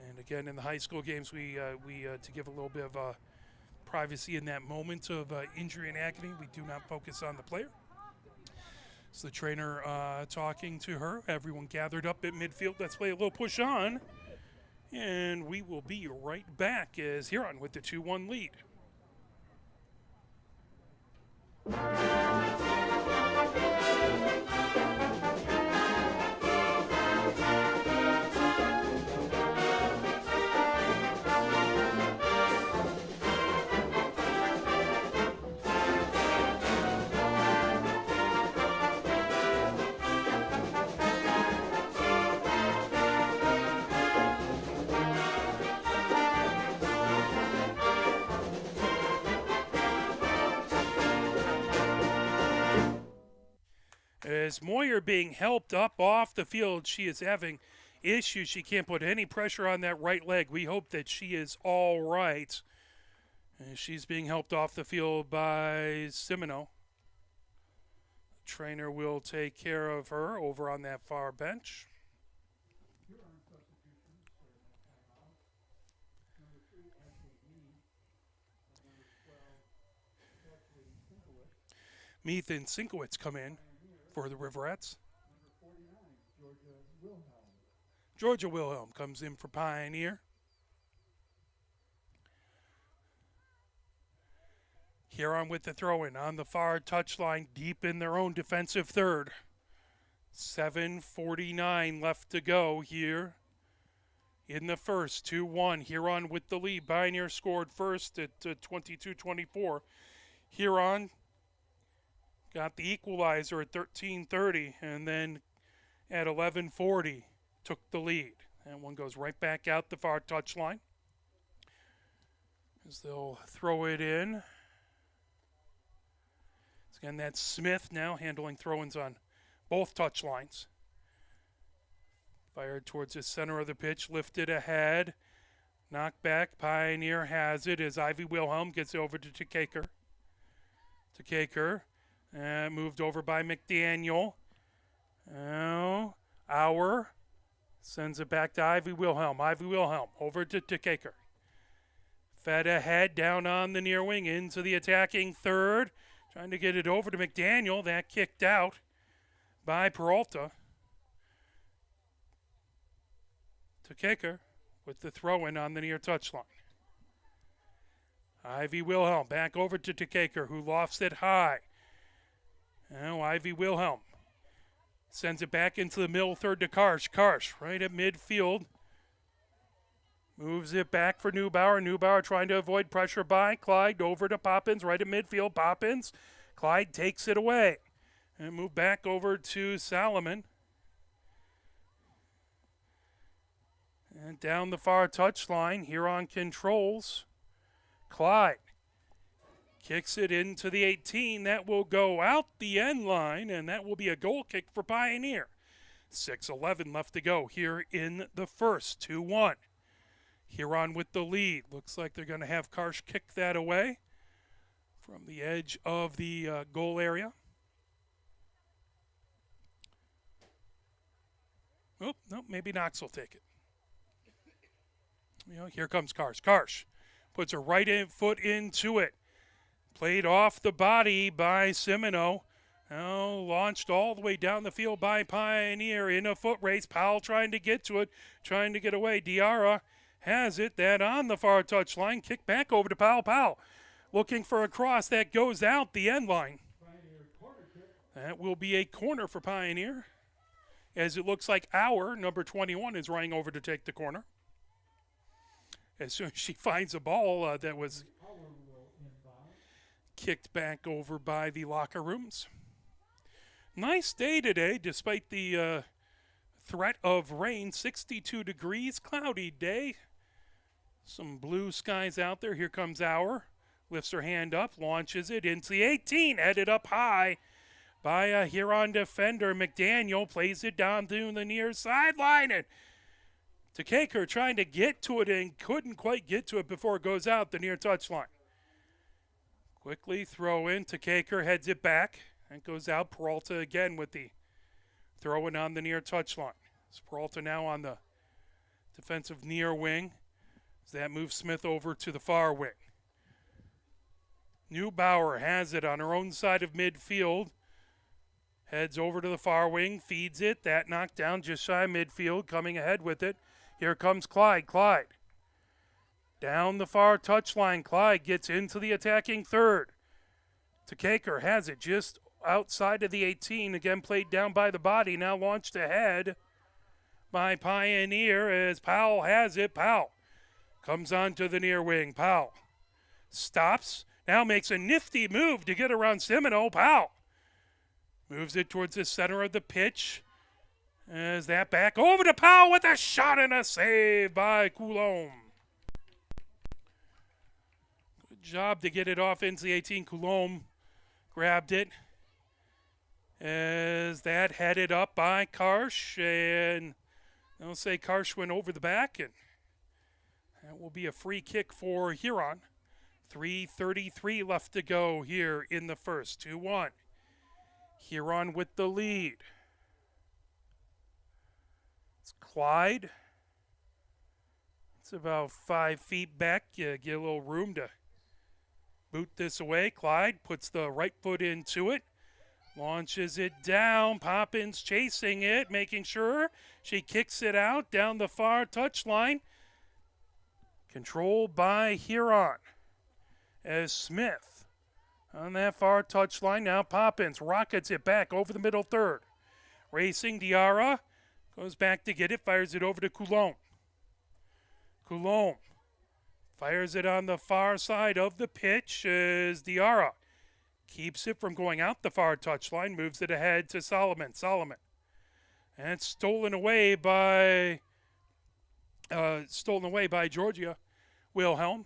A: And again, in the high school games, we to give a little bit of privacy in that moment of injury and agony, we do not focus on the player. So the trainer talking to her. Everyone gathered up at midfield. Let's play a little push on. And we will be right back as Huron with the 2-1 lead. As Moyer being helped up off the field, she is having issues. She can't put any pressure on that right leg. We hope that she is all right. And she's being helped off the field by Simino. The trainer will take care of her over on that far bench. Meath and Sinkowitz come in for the Riverettes. Georgia Wilhelm comes in for Pioneer. Huron with the throw-in on the far touchline, deep in their own defensive third. 7:49 left to go here in the first. 2-1. Huron with the lead. Pioneer scored first at 22-24. Huron got the equalizer at 13:30, and then at 11:40 took the lead. That one goes right back out the far touchline as they'll throw it in. Again, that's Smith now handling throw-ins on both touchlines. Fired towards the center of the pitch, lifted ahead. Knocked back, Pioneer has it as Ivy Wilhelm gets over to Takekar. Moved over by McDaniel. Now, Auer sends it back to Ivy Wilhelm. Ivy Wilhelm over to Takekar. Fed ahead, down on the near wing, into the attacking third. Trying to get it over to McDaniel. That kicked out by Peralta. Takekar with the throw-in on the near touchline. Ivy Wilhelm back over to Tekaker, who lofts it high. Now Ivy Wilhelm sends it back into the middle third to Karsh. Karsh right at midfield. Moves it back for Neubauer. Neubauer trying to avoid pressure by Clyde. Over to Poppins right at midfield. Poppins. Clyde takes it away. And move back over to Salomon. And down the far touchline. Huron controls. Clyde kicks it into the 18. That will go out the end line, and that will be a goal kick for Pioneer. 6:11 left to go here in the first. 2-1. Huron with the lead. Looks like they're going to have Karsh kick that away from the edge of the goal area. Oh, no, maybe Knox will take it. Here comes Karsh. Karsh puts her foot into it. Played off the body by Simino. Now launched all the way down the field by Pioneer in a foot race. Powell trying to get to it, trying to get away. Diarra has it. That on the far touchline. Kick back over to Powell. Powell looking for a cross. That goes out the end line. That will be a corner for Pioneer, as it looks like our number 21 is running over to take the corner. As soon as she finds a ball that was kicked back over by the locker rooms. Nice day today, despite the threat of rain. 62 degrees, cloudy day. Some blue skies out there. Here comes our. Lifts her hand up, launches it into the 18. Headed up high by a Huron defender. McDaniel plays it down to the near sideline. And Tekaker trying to get to it and couldn't quite get to it before it goes out the near touchline. Quickly throw in. Tekaker heads it back. And goes out. Peralta again with the throw in on the near touchline. It's Peralta now on the defensive near wing. As that moves Smith over to the far wing. Neubauer has it on her own side of midfield. Heads over to the far wing. Feeds it. That knocked down just shy of midfield. Coming ahead with it. Here comes Clyde. Clyde. Down the far touchline. Clyde gets into the attacking third. Tekaker has it just outside of the 18. Again played down by the body. Now launched ahead by Pioneer as Powell has it. Powell comes on to the near wing. Powell stops. Now makes a nifty move to get around Simino. Powell moves it towards the center of the pitch. As that back over to Powell with a shot and a save by Coulombe. Good job to get it off into the 18. Coulombe grabbed it. As that headed up by Karsh. And they'll say Karsh went over the back. And that will be a free kick for Huron. 3:33 left to go here in the first. 2-1. Huron with the lead. It's Clyde. It's about 5 feet back. You get a little room to boot this away. Clyde puts the right foot into it. Launches it down. Poppins chasing it, making sure she kicks it out down the far touchline. Controlled by Huron. As Smith on that far touchline. Now Poppins rockets it back over the middle third. Racing Diarra. Goes back to get it. Fires it over to Coulombe. Coulombe fires it on the far side of the pitch as Diarra keeps it from going out the far touchline. Moves it ahead to Solomon. Solomon. And it's stolen away by Georgia Wilhelm.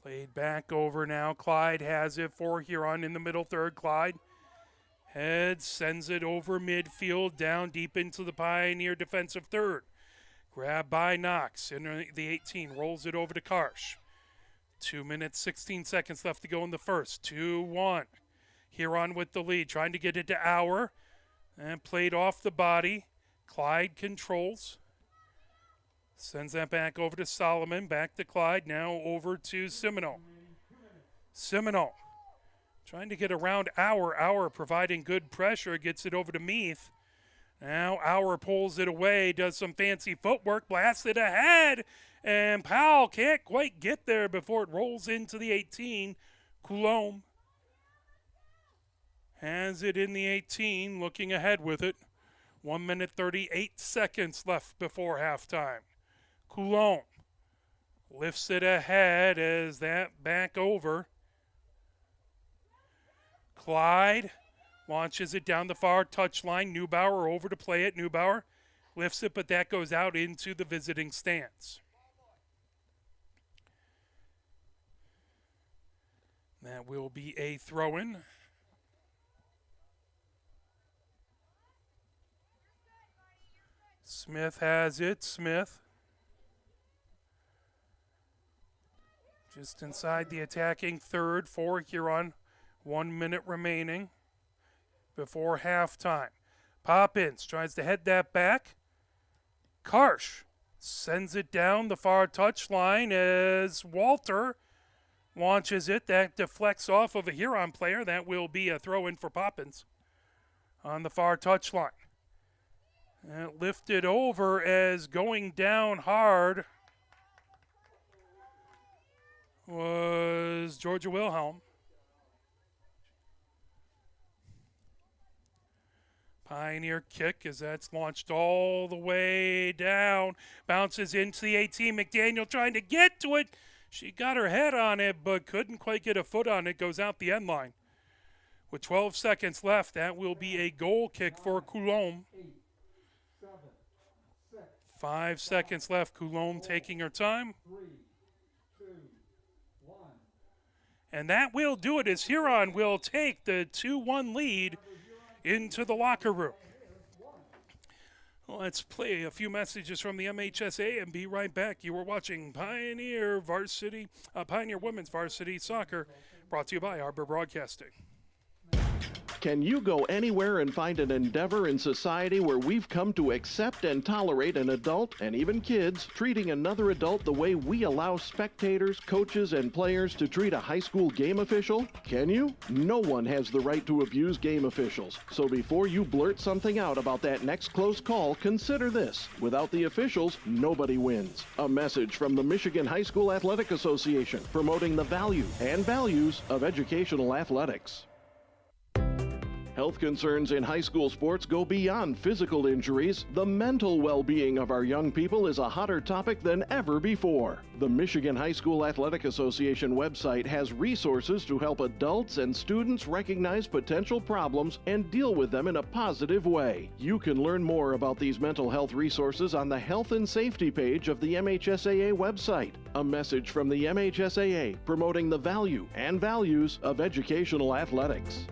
A: Played back over now. Clyde has it for Huron in the middle third. Clyde heads, sends it over midfield, down deep into the Pioneer defensive third. Grabbed by Knox in the 18. Rolls it over to Karsh. 2 minutes, 16 seconds left to go in the first. 2-1. Huron with the lead. Trying to get it to Auer. And played off the body. Clyde controls. Sends that back over to Solomon. Back to Clyde. Now over to Simino. Simino trying to get around Auer. Auer providing good pressure. Gets it over to Meath. Now Auer pulls it away. Does some fancy footwork. Blasts it ahead. And Powell can't quite get there before it rolls into the 18. Coulombe has it in the 18, looking ahead with it. 1 minute 38 seconds left before halftime. Coulombe lifts it ahead as that back over. Clyde launches it down the far touchline. Neubauer over to play it. Neubauer lifts it, but that goes out into the visiting stands. That will be a throw-in. Smith has it. Smith just inside the attacking third for Huron. 1 minute remaining before halftime. Poppins tries to head that back. Karsh sends it down the far touchline as Walter launches it. That deflects off of a Huron player. That will be a throw-in for Poppins on the far touchline. And lifted over as going down hard was Georgia Wilhelm. Pioneer kick as that's launched all the way down. Bounces into the 18. McDaniel trying to get to it. She got her head on it, but couldn't quite get a foot on it. Goes out the end line. With 12 seconds left, that will be a goal kick for Coulombe. 5 seconds left. Coulombe taking her time. And that will do it as Huron will take the 2-1 lead into the locker room. Let's play a few messages from the MHSA and be right back. You are watching Pioneer Women's Varsity Soccer, brought to you by Arbor Broadcasting.
C: Can you go anywhere and find an endeavor in society where we've come to accept and tolerate an adult, and even kids, treating another adult the way we allow spectators, coaches, and players to treat a high school game official? Can you? No one has the right to abuse game officials. So before you blurt something out about that next close call, consider this. Without the officials, nobody wins. A message from the Michigan High School Athletic Association, promoting the value and values of educational athletics. Health concerns in high school sports go beyond physical injuries. The mental well-being of our young people is a hotter topic than ever before. The Michigan High School Athletic Association website has resources to help adults and students recognize potential problems and deal with them in a positive way. You can learn more about these mental health resources on the Health and Safety page of the MHSAA website. A message from the MHSAA promoting the value and values of educational athletics.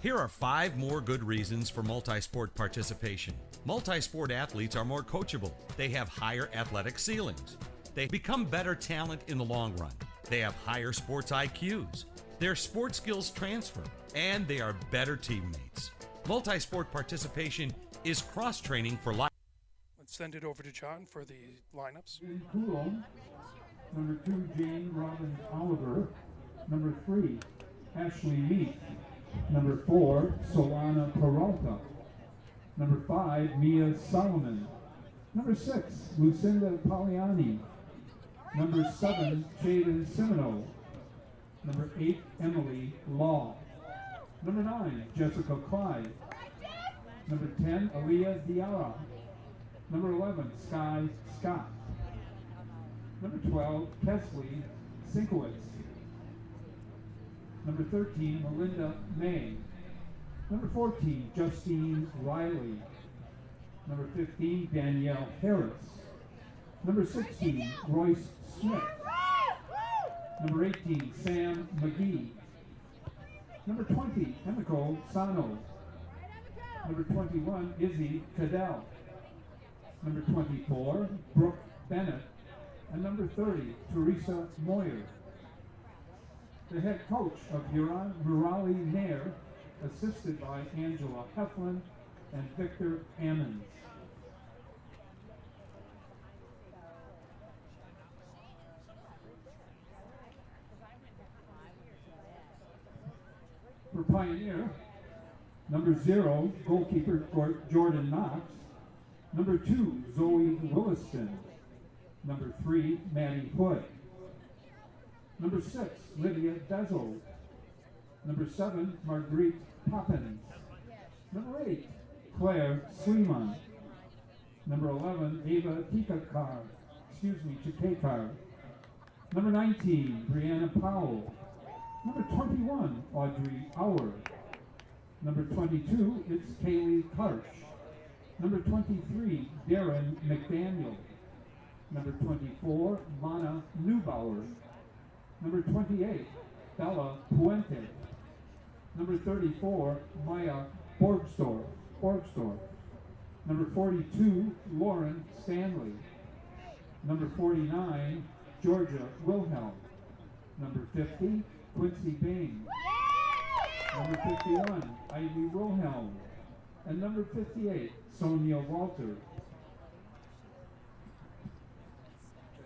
D: Here are 5 more good reasons for multi-sport participation. Multi-sport athletes are more coachable. They have higher athletic ceilings. They become better talent in the long run. They have higher sports IQs. Their sports skills transfer, and they are better teammates. Multi-sport participation is cross-training for life.
A: Let's send it over to John for the lineups.
B: In Coulombe, number 2, Jane Robbins Oliver. Number 3, Ashley Meek. Number 4, Solana Peralta. Number 5, Mia Solomon. Number 6, Lucinda Poliani. Number 7, Jada Simino. Number 8, Emily Law. Number 9, Jessica Clyde. Number 10, Aaliyah Diarra. Number 11, Sky Scott. Number 12, Kesley Sinkowitz. Number 13, Melinda May. Number 14, Justine Riley. Number 15, Danielle Harris. Number 16, Royce Smith. Number 18, Sam McGee. Number 20, Emiko Sano. Number 21, Izzy Cadell. Number 24, Brooke Bennett. And number 30, Teresa Moyer. The head coach of Huron, Murali Nair, assisted by Angela Heflin and Victor Ammons. For Pioneer, number 0, goalkeeper Jordan Knox. Number 2, Zoe Williston. Number 3, Maddie Hood. Number 6, Lydia Bezel. Number 7, Marguerite Poppins. Number 8, Claire Sleeman. Number 11, Ava Chikekar. Number 19, Brianna Powell. Number 21, Audrey Auer. Number 22, it's Kaylee Karsh. Number 23, Darren McDaniel. Number 24, Lana Neubauer. Number 28, Bella Puente. Number 34, Maya Borgsdorf. Number 42, Lauren Stanley. Number 49, Georgia Wilhelm. Number 50, Quincy Bain. Number 51, Ivy Wilhelm. And number 58, Sonia Walter.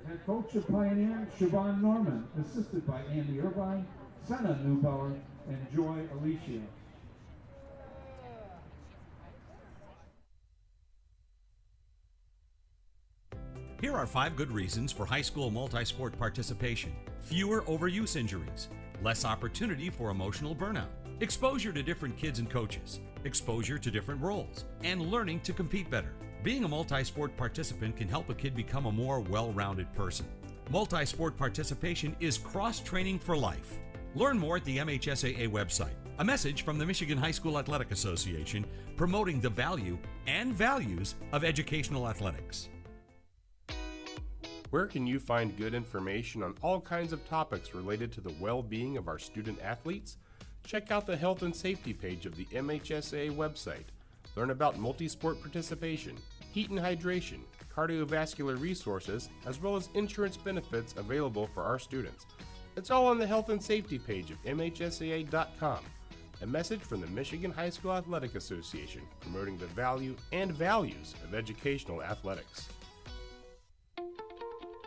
B: The head coach of Pioneer, Siobhan Norman, assisted by Andy Irvine, Senna Neubauer, and Joy Alicia.
D: Here are 5 good reasons for high school multi-sport participation. Fewer overuse injuries, less opportunity for emotional burnout, exposure to different kids and coaches, exposure to different roles, and learning to compete better. Being a multi-sport participant can help a kid become a more well-rounded person. Multi-sport participation is cross-training for life. Learn more at the MHSAA website. A message from the Michigan High School Athletic Association promoting the value and values of educational athletics.
E: Where can you find good information on all kinds of topics related to the well-being of our student athletes? Check out the health and safety page of the MHSAA website. Learn about multi-sport participation, heat and hydration, cardiovascular resources, as well as insurance benefits available for our students. It's all on the health and safety page of MHSAA.com. A message from the Michigan High School Athletic Association promoting the value and values of educational athletics.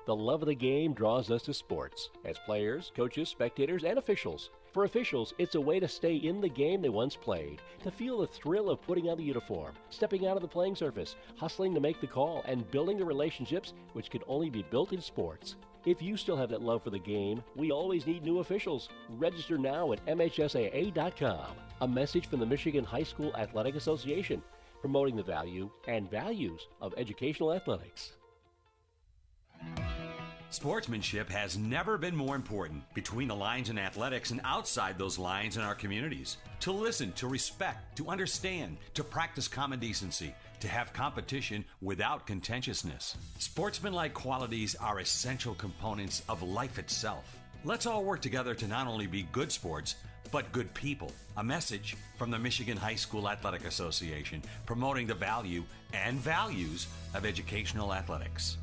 F: The love of the game draws us to sports, as players, coaches, spectators, and officials. For officials, it's a way to stay in the game they once played, to feel the thrill of putting on the uniform, stepping out of the playing surface, hustling to make the call, and building the relationships which can only be built in sports. If you still have that love for the game, we always need new officials. Register now at MHSAA.com. A message from the Michigan High School Athletic Association, promoting the value and values of educational athletics.
D: Sportsmanship has never been more important between the lines in athletics and outside those lines in our communities. To listen, to respect, to understand, to practice common decency, to have competition without contentiousness. Sportsmanlike qualities are essential components of life itself. Let's all work together to not only be good sports, but good people. A message from the Michigan High School Athletic Association, promoting the value and values of educational athletics.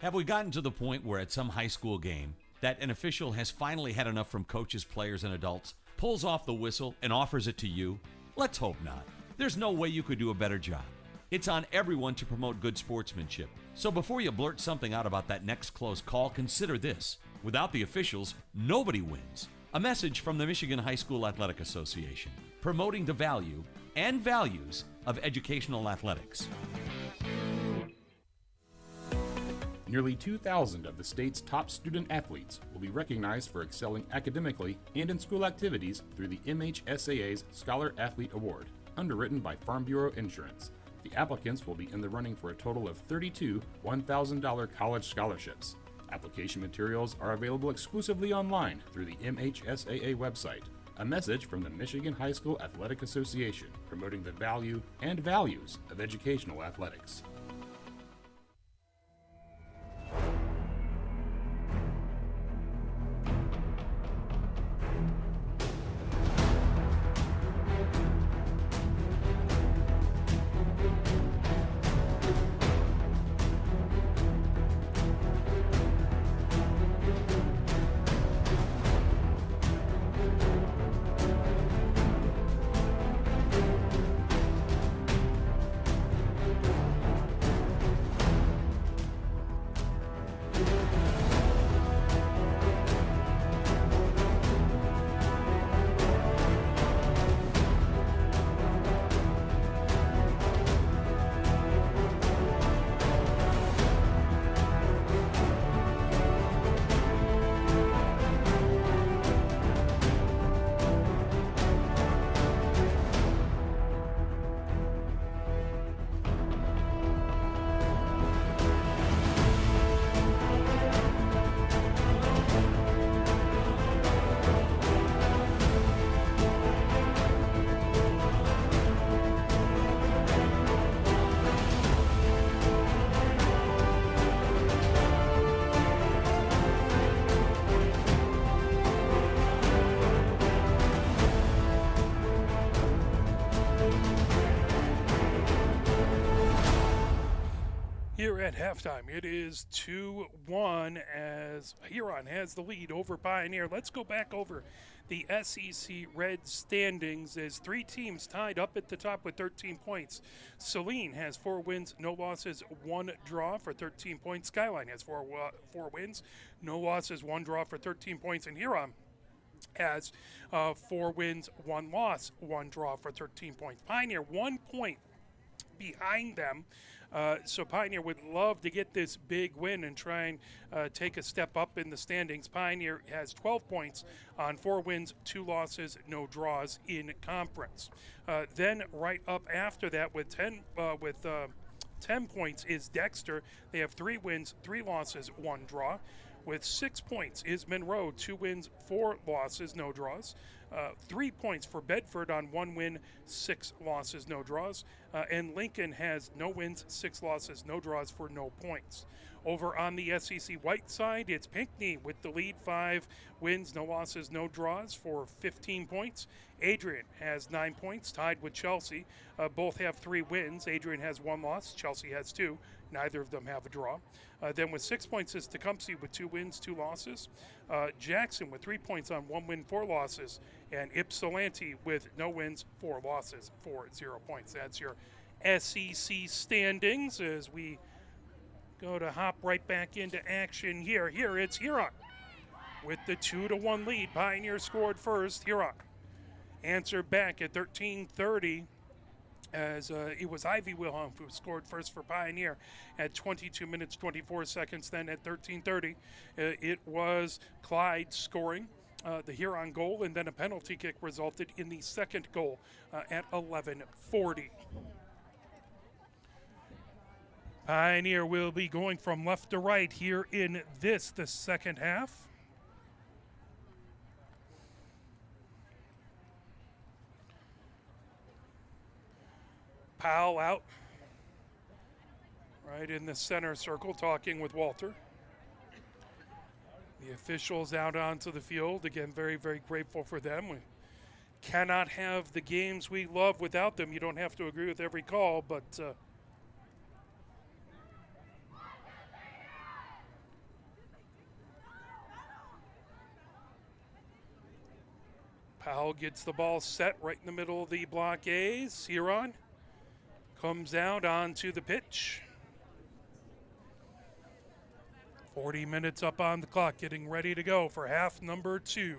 D: Have we gotten to the point where at some high school game that an official has finally had enough from coaches, players, and adults, pulls off the whistle, and offers it to you? Let's hope not. There's no way you could do a better job. It's on everyone to promote good sportsmanship. So before you blurt something out about that next close call, consider this. Without the officials, nobody wins. A message from the Michigan High School Athletic Association, promoting the value and values of educational athletics.
G: Nearly 2,000 of the state's top student athletes will be recognized for excelling academically and in school activities through the MHSAA's Scholar Athlete Award, underwritten by Farm Bureau Insurance. The applicants will be in the running for a total of 32 $1,000 college scholarships. Application materials are available exclusively online through the MHSAA website. A message from the Michigan High School Athletic Association, promoting the value and values of educational athletics.
A: Here at halftime, it is 2-1 as Huron has the lead over Pioneer. Let's go back over the SEC Red standings as three teams tied up at the top with 13 points. Saline has 4 wins, no losses, 1 draw for 13 points. Skyline has 4 wins, no losses, 1 draw for 13 points. And Huron has 4 wins, 1 loss, 1 draw for 13 points. Pioneer 1 point behind them. So Pioneer would love to get this big win and try and take a step up in the standings. Pioneer has 12 points on 4 wins, 2 losses, no draws in conference. Then right up after that with 10 points is Dexter. They have 3 wins, 3 losses, 1 draw. With 6 points is Monroe, 2 wins, 4 losses, no draws. 3 points for Bedford on 1 win, 6 losses, no draws. And Lincoln has no wins, 6 losses, no draws for no points. Over on the SEC White side, it's Pinckney with the lead, 5 wins, no losses, no draws for 15 points. Adrian has 9 points, tied with Chelsea. Both have 3 wins. Adrian has 1 loss, Chelsea has 2. Neither of them have a draw. Then with 6 points is Tecumseh with 2 wins, 2 losses. Jackson with 3 points on 1 win, 4 losses. And Ypsilanti with no wins, 4 losses, 0 points. That's your SEC standings as we go to hop right back into action here. Here it's Huron with the 2-1 lead. Pioneer scored first. Huron answered back at 13:30. As it was Ivy Wilhelm who scored first for Pioneer at 22 minutes, 24 seconds. Then at 13:30, it was Clyde scoring the Huron goal, and then a penalty kick resulted in the second goal at 11:40. Pioneer will be going from left to right here in the second half. Powell out right in the center circle talking with Walter. The officials out onto the field. Again, very, very grateful for them. We cannot have the games we love without them. You don't have to agree with every call, but Powell gets the ball set right in the middle of the block A's. Huron comes out onto the pitch. 40 minutes up on the clock, getting ready to go for half number 2.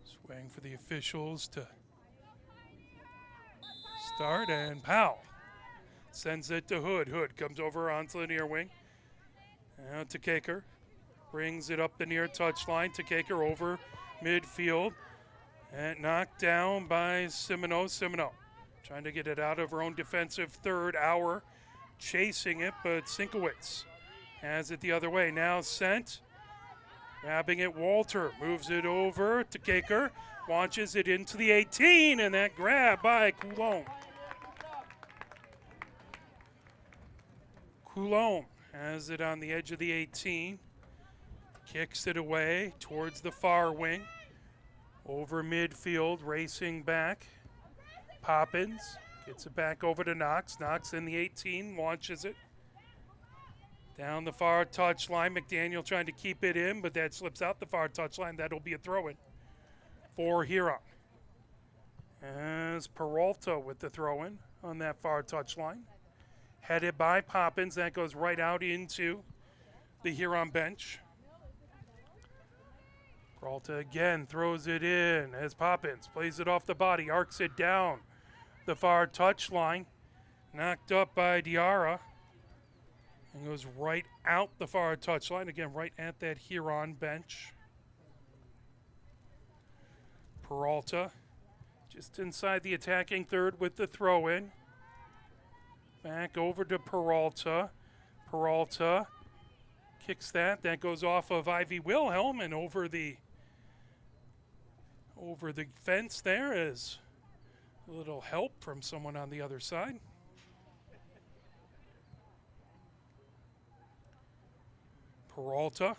A: Swing for the officials to start, and Powell sends it to Hood. Hood comes over onto the near wing. Now to Kaker. Brings it up the near touchline. To Kaker over midfield. And knocked down by Simino. Simino trying to get it out of her own defensive third. Hour chasing it, but Sinkowitz has it the other way. Now sent. Grabbing it, Walter moves it over to Kaker. Launches it into the 18, and that grab by Coulomb. Coulomb has it on the edge of the 18. Kicks it away towards the far wing. Over midfield, racing back. Poppins gets it back over to Knox. Knox in the 18, launches it. Down the far touchline, McDaniel trying to keep it in, but that slips out the far touchline. That'll be a throw-in for Huron. As Peralta with the throw-in on that far touchline. Headed by Poppins. That goes right out into the Huron bench. Peralta again throws it in as Poppins plays it off the body, arcs it down the far touchline. Knocked up by Diarra. And goes right out the far touchline, again right at that Huron bench. Peralta just inside the attacking third with the throw-in. Back over to Peralta. Peralta kicks that. That goes off of Ivy Wilhelm and over the fence there is a little help from someone on the other side. Peralta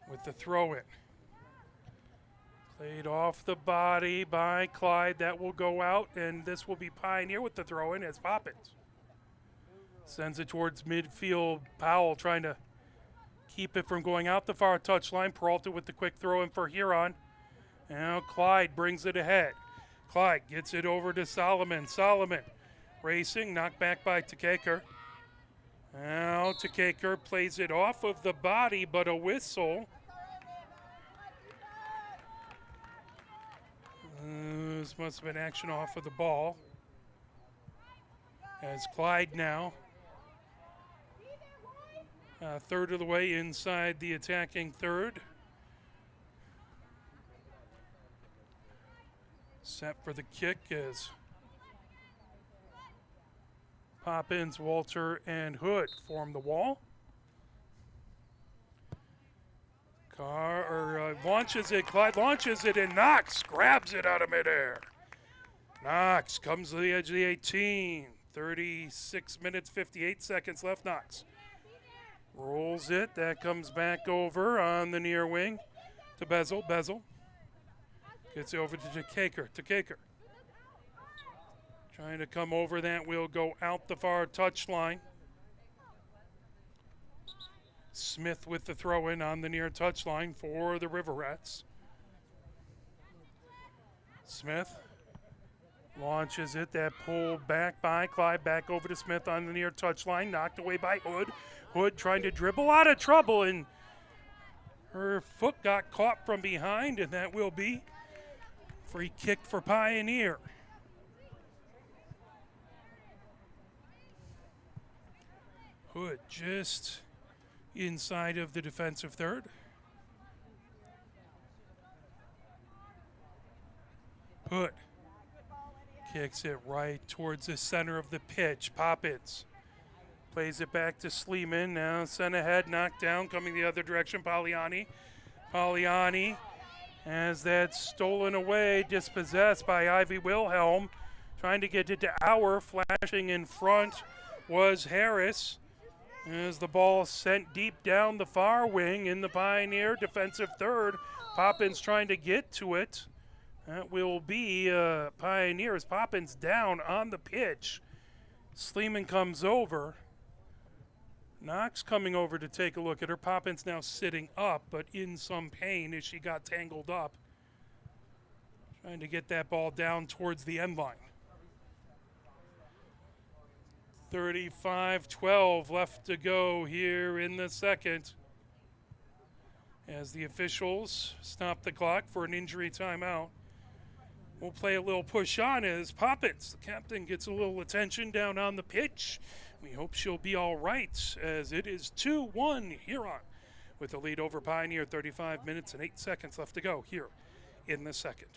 A: with the throw-in. Played off the body by Clyde. That will go out, and this will be Pioneer with the throw-in as Poppins sends it towards midfield. Powell trying to keep it from going out the far touchline. Peralta with the quick throw-in for Huron. Now Clyde brings it ahead. Clyde gets it over to Solomon. Solomon racing, knocked back by Takaker. Now Takaker plays it off of the body, but a whistle. This must have been action off of the ball. As Clyde now, third of the way inside the attacking third. Set for the kick as Poppins, Walter, and Hood form the wall. Launches it, Clyde launches it, and Knox grabs it out of midair. Knox comes to the edge of the 18. 36 minutes, 58 seconds left. Knox rolls it. That comes back over on the near wing to Bezel. Bezel gets it over to Takaker. Takaker trying to come over. That will go out the far touchline. Smith with the throw-in on the near touchline for the River Rats. Smith launches it. That pulled back by Clyde. Back over to Smith on the near touchline. Knocked away by Hood. Hood trying to dribble out of trouble, and her foot got caught from behind, and that will be free kick for Pioneer. Hood just inside of the defensive third. Hood kicks it right towards the center of the pitch. Poppins plays it back to Sleeman. Now sent ahead, knocked down, coming the other direction. Poliani has that stolen away, dispossessed by Ivy Wilhelm. Trying to get it to Auer. Flashing in front was Harris. As the ball sent deep down the far wing in the Pioneer defensive third. Poppins trying to get to it. That will be Pioneers. Poppins down on the pitch. Sleeman comes over. Knox coming over to take a look at her. Poppins now sitting up, but in some pain as she got tangled up. Trying to get that ball down towards the end line. 35-12 left to go here in the second, as the officials stop the clock for an injury timeout. We'll play a little push on as Poppins, the captain, gets a little attention down on the pitch. We hope she'll be all right, as it is 2-1 Huron with the lead over Pioneer. 35 minutes and 8 seconds left to go here in the second.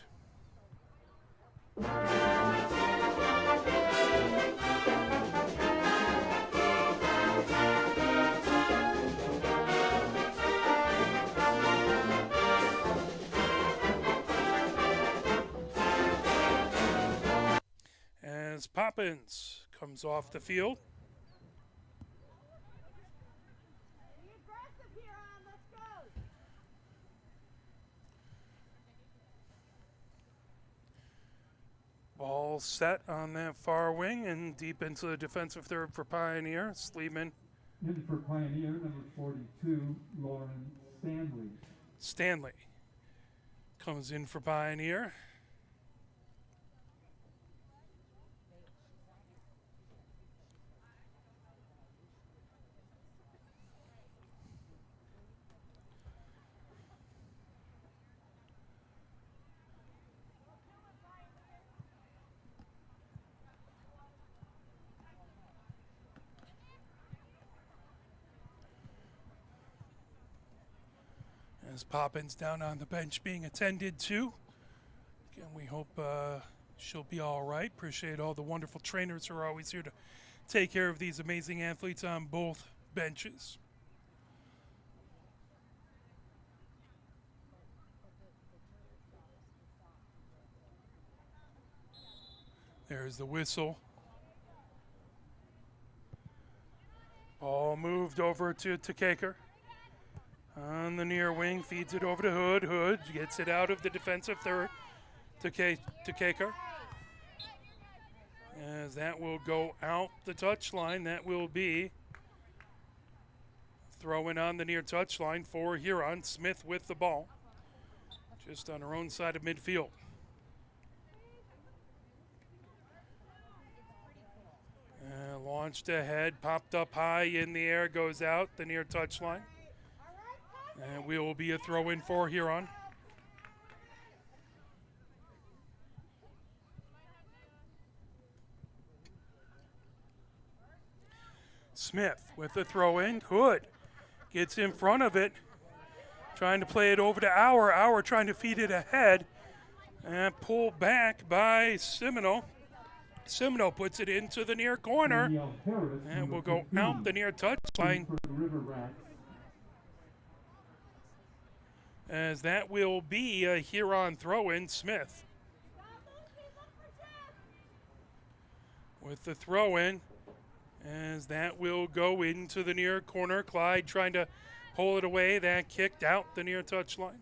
A: As Poppins comes off the field. Ball set on that far wing and deep into the defensive third for Pioneer. Sleeman.
B: In for Pioneer, number 42, Lauren Stanley.
A: Stanley comes in for Pioneer. As Poppins down on the bench being attended to. Again, we hope she'll be all right. Appreciate all the wonderful trainers who are always here to take care of these amazing athletes on both benches. There's the whistle. Ball moved moved over to Kaker. On the near wing, feeds it over to Hood. Hood gets it out of the defensive third to Kaker. As that will go out the touchline. That will be throwing on the near touchline for Huron. Smith with the ball. Just on her own side of midfield. Launched ahead, popped up high in the air, goes out the near touchline. And will be a throw in for Huron. Smith with the throw in. Hood gets in front of it, trying to play it over to Auer trying to feed it ahead, and pulled back by Semino. Semino puts it into the near corner, and will go out the near touchline. As that will be a Huron throw-in. Smith with the throw-in, as that will go into the near corner. Clyde trying to pull it away. That kicked out the near touchline.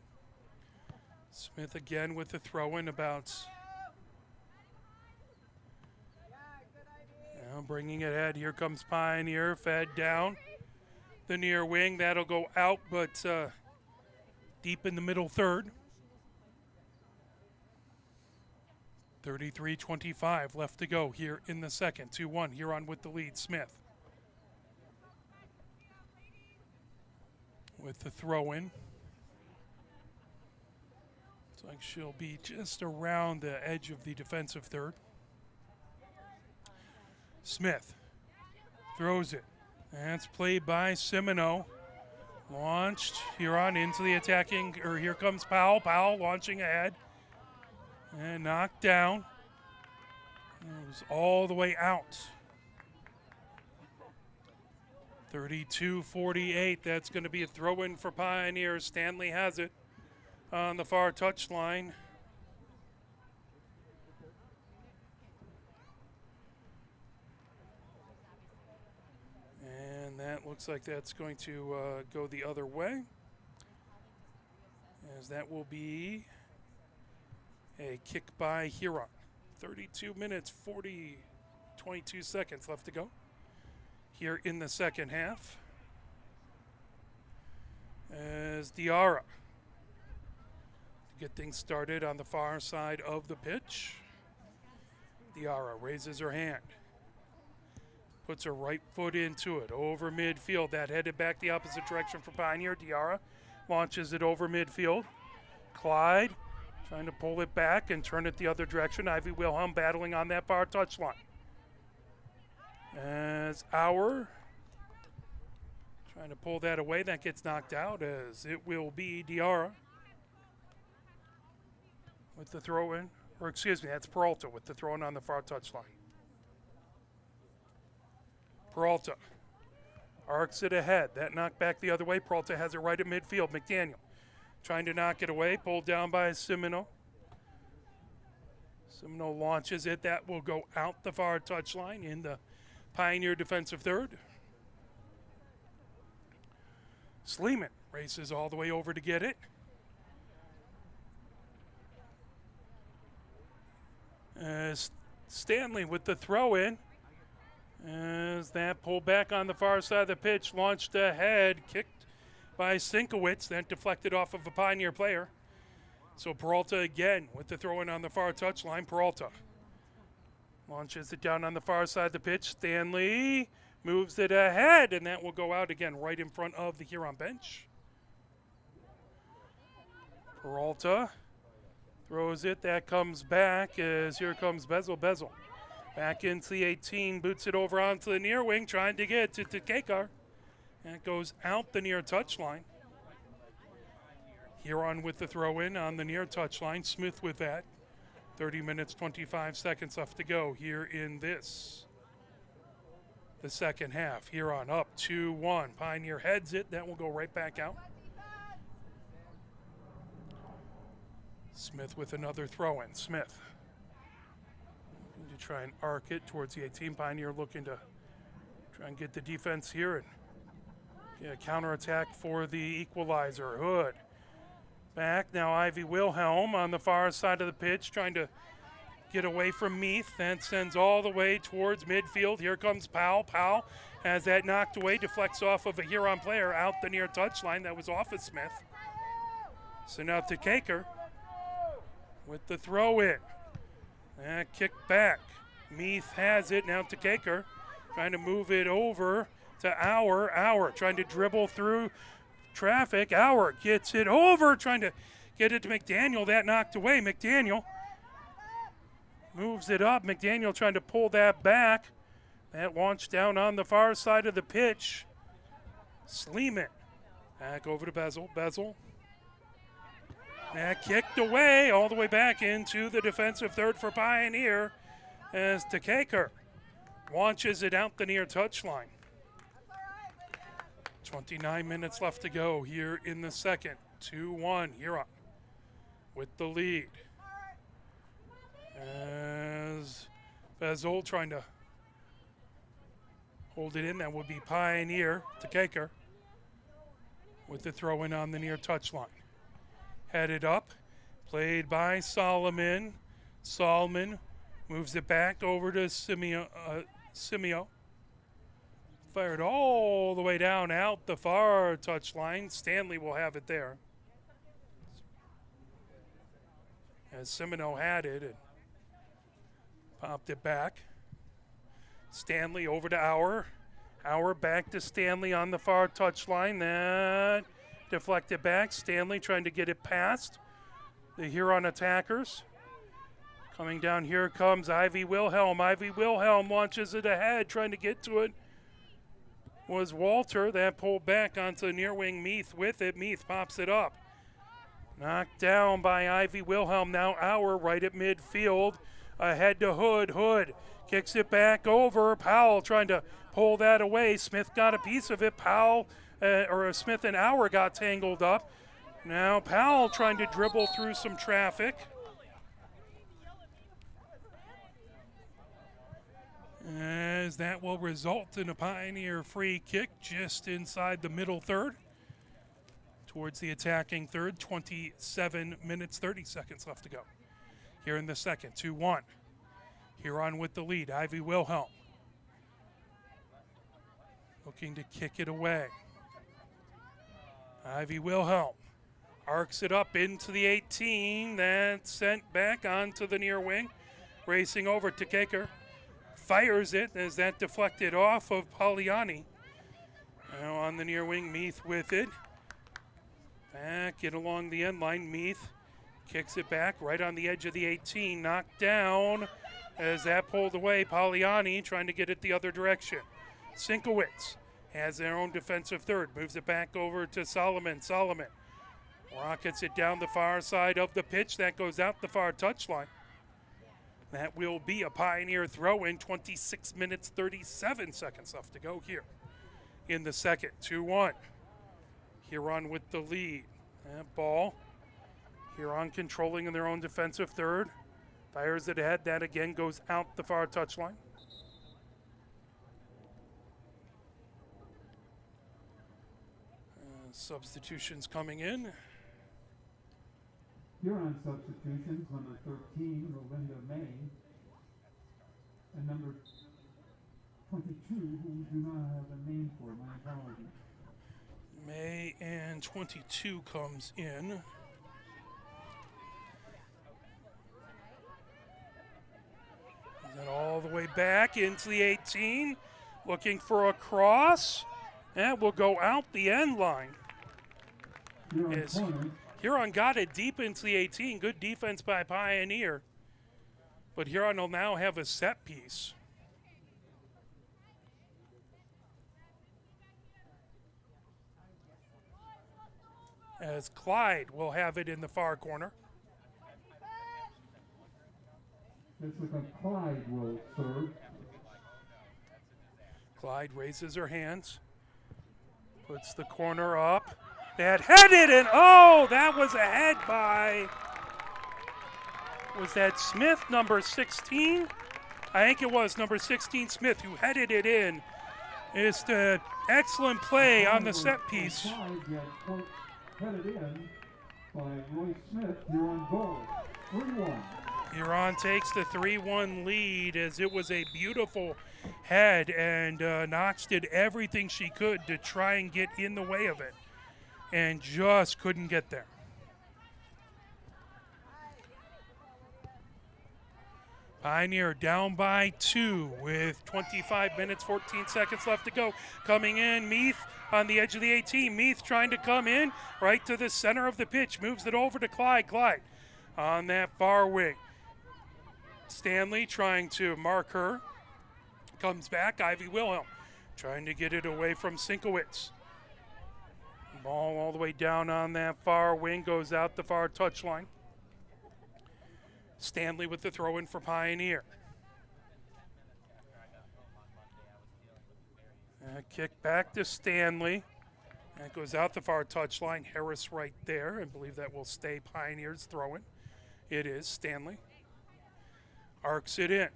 A: Smith again with the throw-in about. Now bringing it ahead. Here comes Pioneer. Fed down the near wing. That'll go out, but deep in the middle third. 33-25 left to go here in the second. 2-1. Huron with the lead. Smith with the throw-in. Looks like she'll be just around the edge of the defensive third. Smith throws it. That's played by Semino. Launched Huron into the attacking, or here comes Powell. Powell launching ahead. And knocked down. It was all the way out. 32-48. That's going to be a throw-in for Pioneers. Stanley has it on the far touchline. And that looks like that's going to go the other way. As that will be a kick by Huron. 32 minutes, 22 seconds left to go here in the second half. As Diarra to get things started on the far side of the pitch. Diarra raises her hand. Puts her right foot into it, over midfield. That headed back the opposite direction for Pioneer. Diarra launches it over midfield. Clyde trying to pull it back and turn it the other direction. Ivy Wilhelm battling on that far touchline. As Auer trying to pull that away. That gets knocked out, as it will be Diarra with the throw-in. Or excuse me, that's Peralta with the throw-in on the far touchline. Peralta arcs it ahead. That knocked back the other way. Peralta has it right at midfield. McDaniel trying to knock it away. Pulled down by Semino. Semino launches it. That will go out the far touchline in the Pioneer defensive third. Sleeman races all the way over to get it. Stanley with the throw-in. As that pulled back on the far side of the pitch, launched ahead, kicked by Sinkowitz, then deflected off of a Pioneer player. So Peralta again with the throw-in on the far touchline. Peralta launches it down on the far side of the pitch. Stanley moves it ahead, and that will go out again right in front of the Huron bench. Peralta throws it. That comes back as here comes Bezel. Bezel back into the 18, boots it over onto the near wing, trying to get to Kekar. And it goes out the near touchline. Huron with the throw-in on the near touchline. Smith with that. 30 minutes, 25 seconds left to go here in the second half. Huron up 2-1. Pioneer heads it. That will go right back out. Smith with another throw-in. Smith to try and arc it towards the 18. Pioneer looking to try and get the defense here and Yeah, counterattack for the equalizer. Hood back. Now Ivy Wilhelm on the far side of the pitch trying to get away from Meath. That sends all the way towards midfield. Here comes Powell. Powell has that knocked away, deflects off of a Huron player out the near touchline. That was off of Smith. So now to Kaker with the throw in. And kick back. Meath has it. Now to Kaker trying to move it over to Auer trying to dribble through traffic. Auer gets it over, trying to get it to McDaniel. That knocked away. McDaniel moves it up. McDaniel trying to pull that back. That launched down on the far side of the pitch. Sleeman back over to Bezel. Bezel. That kicked away all the way back into the defensive third for Pioneer as DeKaker launches it out the near touchline. 29 minutes left to go here in the second. 2-1 Huron with the lead. As Bezel trying to hold it in, that would be Pioneer to Kaker with the throw in on the near touchline. Headed up, played by Solomon. Solomon moves it back over to Simeo. Fired all the way down out the far touchline. Stanley will have it there. As Simino had it and popped it back. Stanley over to Auer. Auer back to Stanley on the far touchline. That deflected back. Stanley trying to get it past the Huron attackers. Coming down here comes Ivy Wilhelm. Ivy Wilhelm launches it ahead, trying to get to it. Was Walter. That pulled back onto near wing Meath with it. Meath pops it up. Knocked down by Ivy Wilhelm. Now Auer right at midfield. Ahead to Hood. Hood kicks it back over. Powell trying to pull that away. Smith got a piece of it. Smith and Auer got tangled up. Now Powell trying to dribble through some traffic. As that will result in a Pioneer free kick just inside the middle third. Towards the attacking third, 27 minutes, 30 seconds left to go. Here in the second, 2-1. Huron with the lead, Ivy Wilhelm. Looking to kick it away. Ivy Wilhelm arcs it up into the 18. That's sent back onto the near wing. Racing over to Kaker. Fires it as that deflected off of Poliani. Now on the near wing, Meath with it. Back it along the end line. Meath kicks it back right on the edge of the 18. Knocked down as that pulled away. Poliani trying to get it the other direction. Sinkowitz has their own defensive third. Moves it back over to Solomon. Solomon rockets it down the far side of the pitch. That goes out the far touchline. That will be a Pioneer throw in. 26 minutes, 37 seconds left to go here in the second. 2-1. Huron with the lead. That ball. Huron controlling in their own defensive third. Fires it ahead. That again goes out the far touchline. Substitutions coming in.
B: Huron substitutions, number 13, Melinda May, and number 22, who we do not have a name for, my apologies.
A: May and 22 comes in. And then all the way back into the 18, looking for a cross. That will go out the end line. Huron got it deep into the 18. Good defense by Pioneer. But Huron will now have a set piece. As Clyde will have it in the far corner.
B: Looks like Clyde will serve.
A: Clyde raises her hands. Puts the corner up. That headed, and oh, that was a head by, was that Smith, number 16? I think it was number 16 Smith who headed it in. It's an excellent play on the set piece.
B: Headed in by Roy Smith here on goal. 3-1.
A: Huron takes the 3-1 lead as it was a beautiful head, and Knox did everything she could to try and get in the way of it and just couldn't get there. Pioneer down by 2 with 25 minutes, 14 seconds left to go. Coming in, Meath on the edge of the 18. Meath trying to come in right to the center of the pitch. Moves it over to Clyde. Clyde on that far wing. Stanley trying to mark her. Comes back, Ivy Wilhelm trying to get it away from Sinkowitz. Ball all the way down on that far wing, goes out the far touchline. Stanley with the throw in for Pioneer. Kick back to Stanley. That goes out the far touchline. Harris right there. I believe that will stay Pioneer's throw in. It is Stanley. Arcs it in.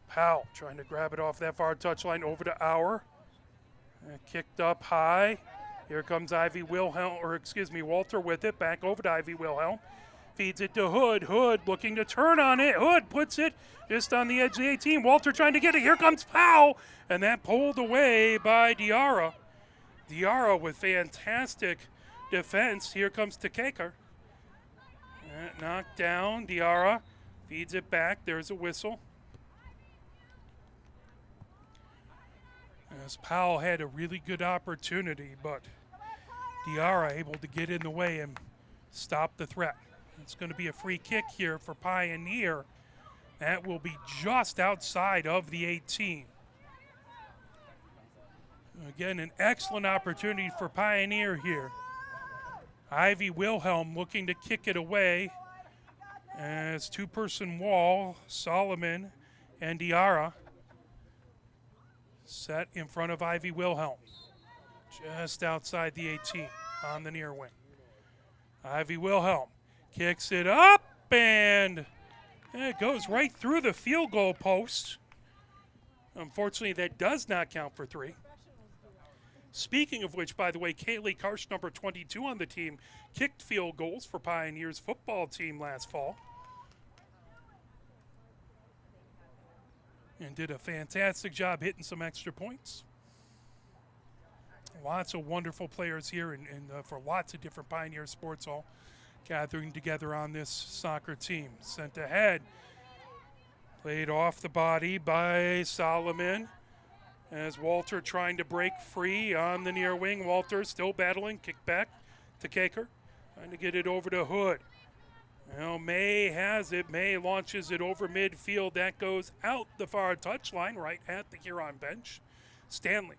A: Powell trying to grab it off that far touchline over to Auer. Kicked up high. Here comes Ivy Wilhelm, or excuse me, Walter with it. Back over to Ivy Wilhelm. Feeds it to Hood. Hood looking to turn on it. Hood puts it just on the edge of the 18. Walter trying to get it. Here comes Powell. And that pulled away by Diarra. Diarra with fantastic defense. Here comes Takaker. Knocked down. Diarra feeds it back. There's a whistle. As Powell had a really good opportunity, but Diarra able to get in the way and stop the threat. It's going to be a free kick here for Pioneer. That will be just outside of the 18. Again, an excellent opportunity for Pioneer here. Ivy Wilhelm looking to kick it away. As two-person wall, Solomon and Diarra set in front of Ivy Wilhelm. Just outside the 18 on the near wing. Ivy Wilhelm kicks it up, and it goes right through the field goal post. Unfortunately, that does not count for 3. Speaking of which, by the way, Kaylee Karsh, number 22 on the team, kicked field goals for Pioneer's football team last fall. And did a fantastic job hitting some extra points. Lots of wonderful players here and for lots of different Pioneer sports all gathering together on this soccer team. Sent ahead. Played off the body by Solomon. As Walter trying to break free on the near wing. Walter still battling. Kick back to Kaker. Trying to get it over to Hood. Now May has it. May launches it over midfield. That goes out the far touchline right at the Huron bench. Stanley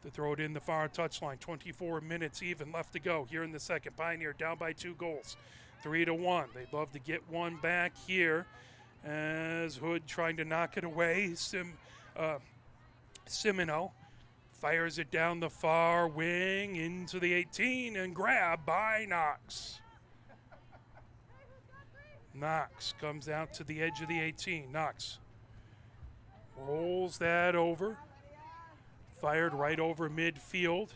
A: to throw it in the far touchline. 24 minutes even left to go here in the second. Pioneer down by 2 goals. 3-1. They'd love to get one back here as Hood trying to knock it away. Simino fires it down the far wing into the 18 and grabbed by Knox. Knox comes out to the edge of the 18. Knox rolls that over. Fired right over midfield.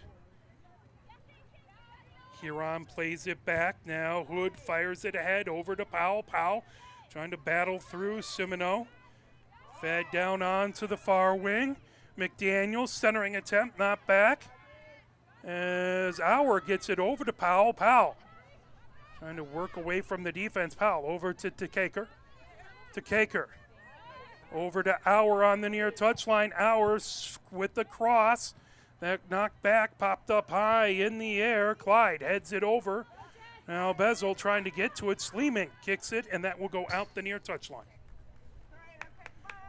A: Huron plays it back. Now Hood fires it ahead over to Powell. Powell trying to battle through Simino. Fed down onto the far wing. McDaniel centering attempt, not back. As Auer gets it over to Powell. Powell trying to work away from the defense. Powell over to Kaker. To Kaker. Over to Auer on the near touchline. Auer with the cross. That knocked back, popped up high in the air. Clyde heads it over. Now Bezel trying to get to it. Sleeming kicks it, and that will go out the near touchline.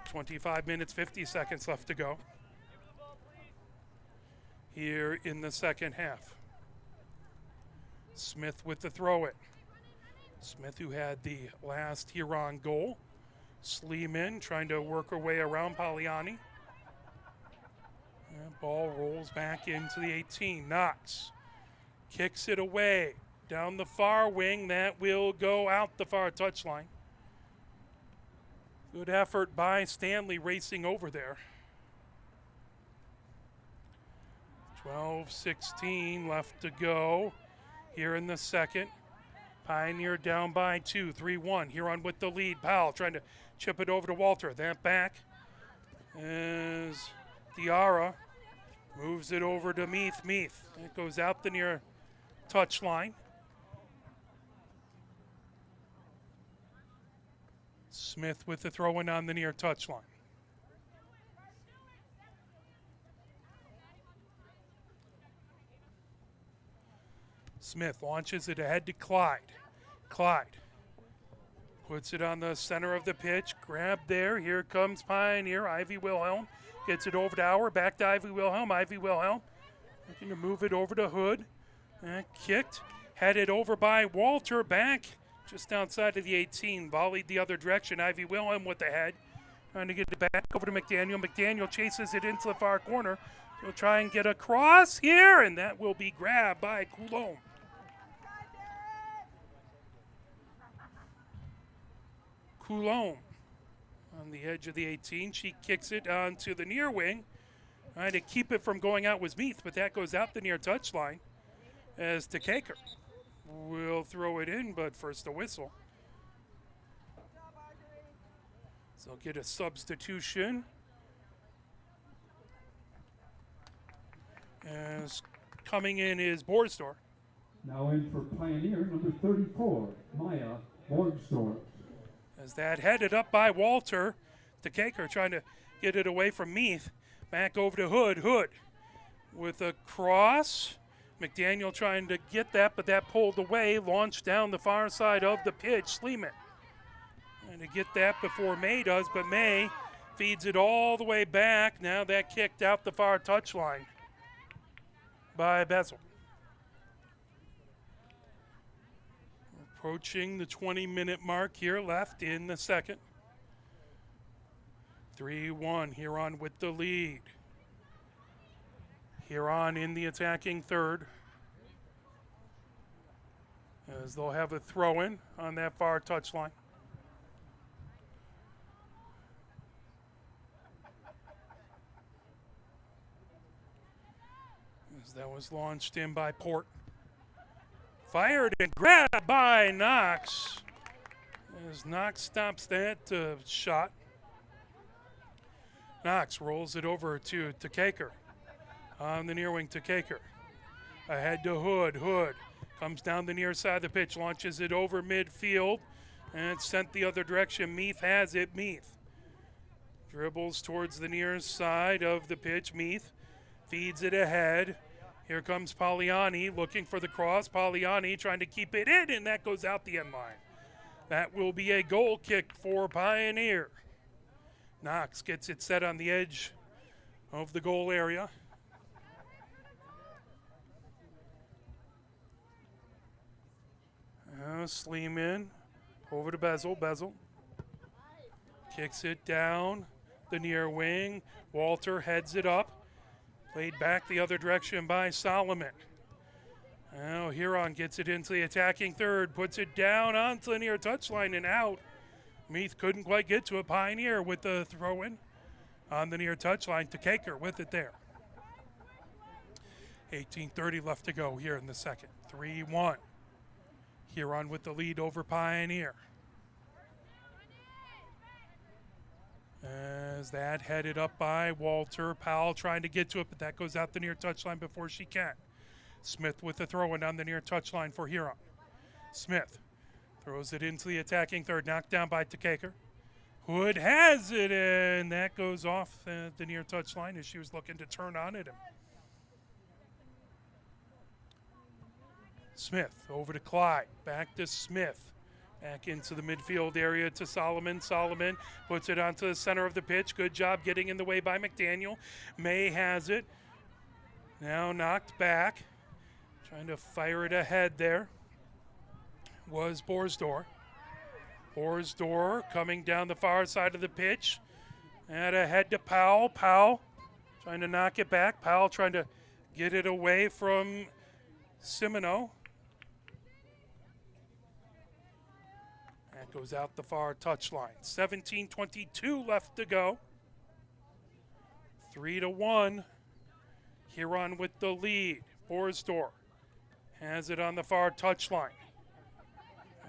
A: 25 minutes, 50 seconds left to go here in the second half. Smith with the throw-in. Smith, who had the last Huron goal. Sleeman trying to work her way around Poliani. And ball rolls back into the 18. Knox kicks it away down the far wing. That will go out the far touchline. Good effort by Stanley racing over there. 12-16 left to go here in the second. Pioneer down by 2, 3-1. Huron with the lead. Powell trying to chip it over to Walter. That back is Diarra. Moves it over to Meath. Meath. It goes out the near touch line. Smith with the throw in on the near touch line. Smith launches it ahead to Clyde. Clyde puts it on the center of the pitch. Grab there. Here comes Pioneer. Ivy Wilhelm gets it over to Auer. Back to Ivy Wilhelm. Ivy Wilhelm looking to move it over to Hood. Kicked. Headed over by Walter. Back just outside of the 18. Volleyed the other direction. Ivy Wilhelm with the head. Trying to get it back over to McDaniel. McDaniel chases it into the far corner. He'll try and get across here, and that will be grabbed by Coulombe. Coulombe on the edge of the 18. She kicks it onto the near wing. Trying to keep it from going out was Meath, but that goes out the near touch line as Takaker will throw it in, but first a whistle. So get a substitution. As coming in is Borsdorf.
B: Now in for Pioneer, number 34, Maya Borgsdorf.
A: As that headed up by Walter. Takaker trying to get it away from Meath. Back over to Hood. Hood with a cross. McDaniel trying to get that, but that pulled away. Launched down the far side of the pitch. Sleeman trying to get that before May does, but May feeds it all the way back. Now that kicked out the far touchline by Bezel. Approaching the 20-minute mark here left in the second. 3-1, Huron with the lead. Huron in the attacking third. As they'll have a throw-in on that far touchline. As that was launched in by Port. Fired and grabbed by Knox. As Knox stops that shot. Knox rolls it over to Takaker. On the near wing, Takaker. Ahead to Hood. Hood comes down the near side of the pitch, launches it over midfield, and it's sent the other direction. Meath has it. Meath dribbles towards the near side of the pitch. Meath feeds it ahead. Here comes Poliani looking for the cross. Poliani trying to keep it in, and that goes out the end line. That will be a goal kick for Pioneer. Knox gets it set on the edge of the goal area. Sleeman over to Bezel. Bezel kicks it down the near wing. Walter heads it up. Played back the other direction by Solomon. Now Huron gets it into the attacking third, puts it down onto the near touchline and out. Meath couldn't quite get to a Pioneer with the throw-in on the near touchline. Takaker with it there. 18:30 left to go here in the second. 3-1. Huron with the lead over Pioneer. As that headed up by Walter. Powell trying to get to it, but that goes out the near touchline before she can. Smith with the throw-in on the near touchline for Huron. Smith throws it into the attacking third, knocked down by Takaker. Hood has it, and that goes off the near touchline as she was looking to turn on at him. Smith over to Clyde, back to Smith. Back into the midfield area to Solomon. Solomon puts it onto the center of the pitch. Good job getting in the way by McDaniel. May has it. Now knocked back. Trying to fire it ahead there was Borsdorf. Borsdorf coming down the far side of the pitch. And ahead to Powell. Powell trying to knock it back. Powell trying to get it away from Simino. That goes out the far touchline. 17:22 left to go. 3-1. Huron with the lead. Borsdor has it on the far touchline.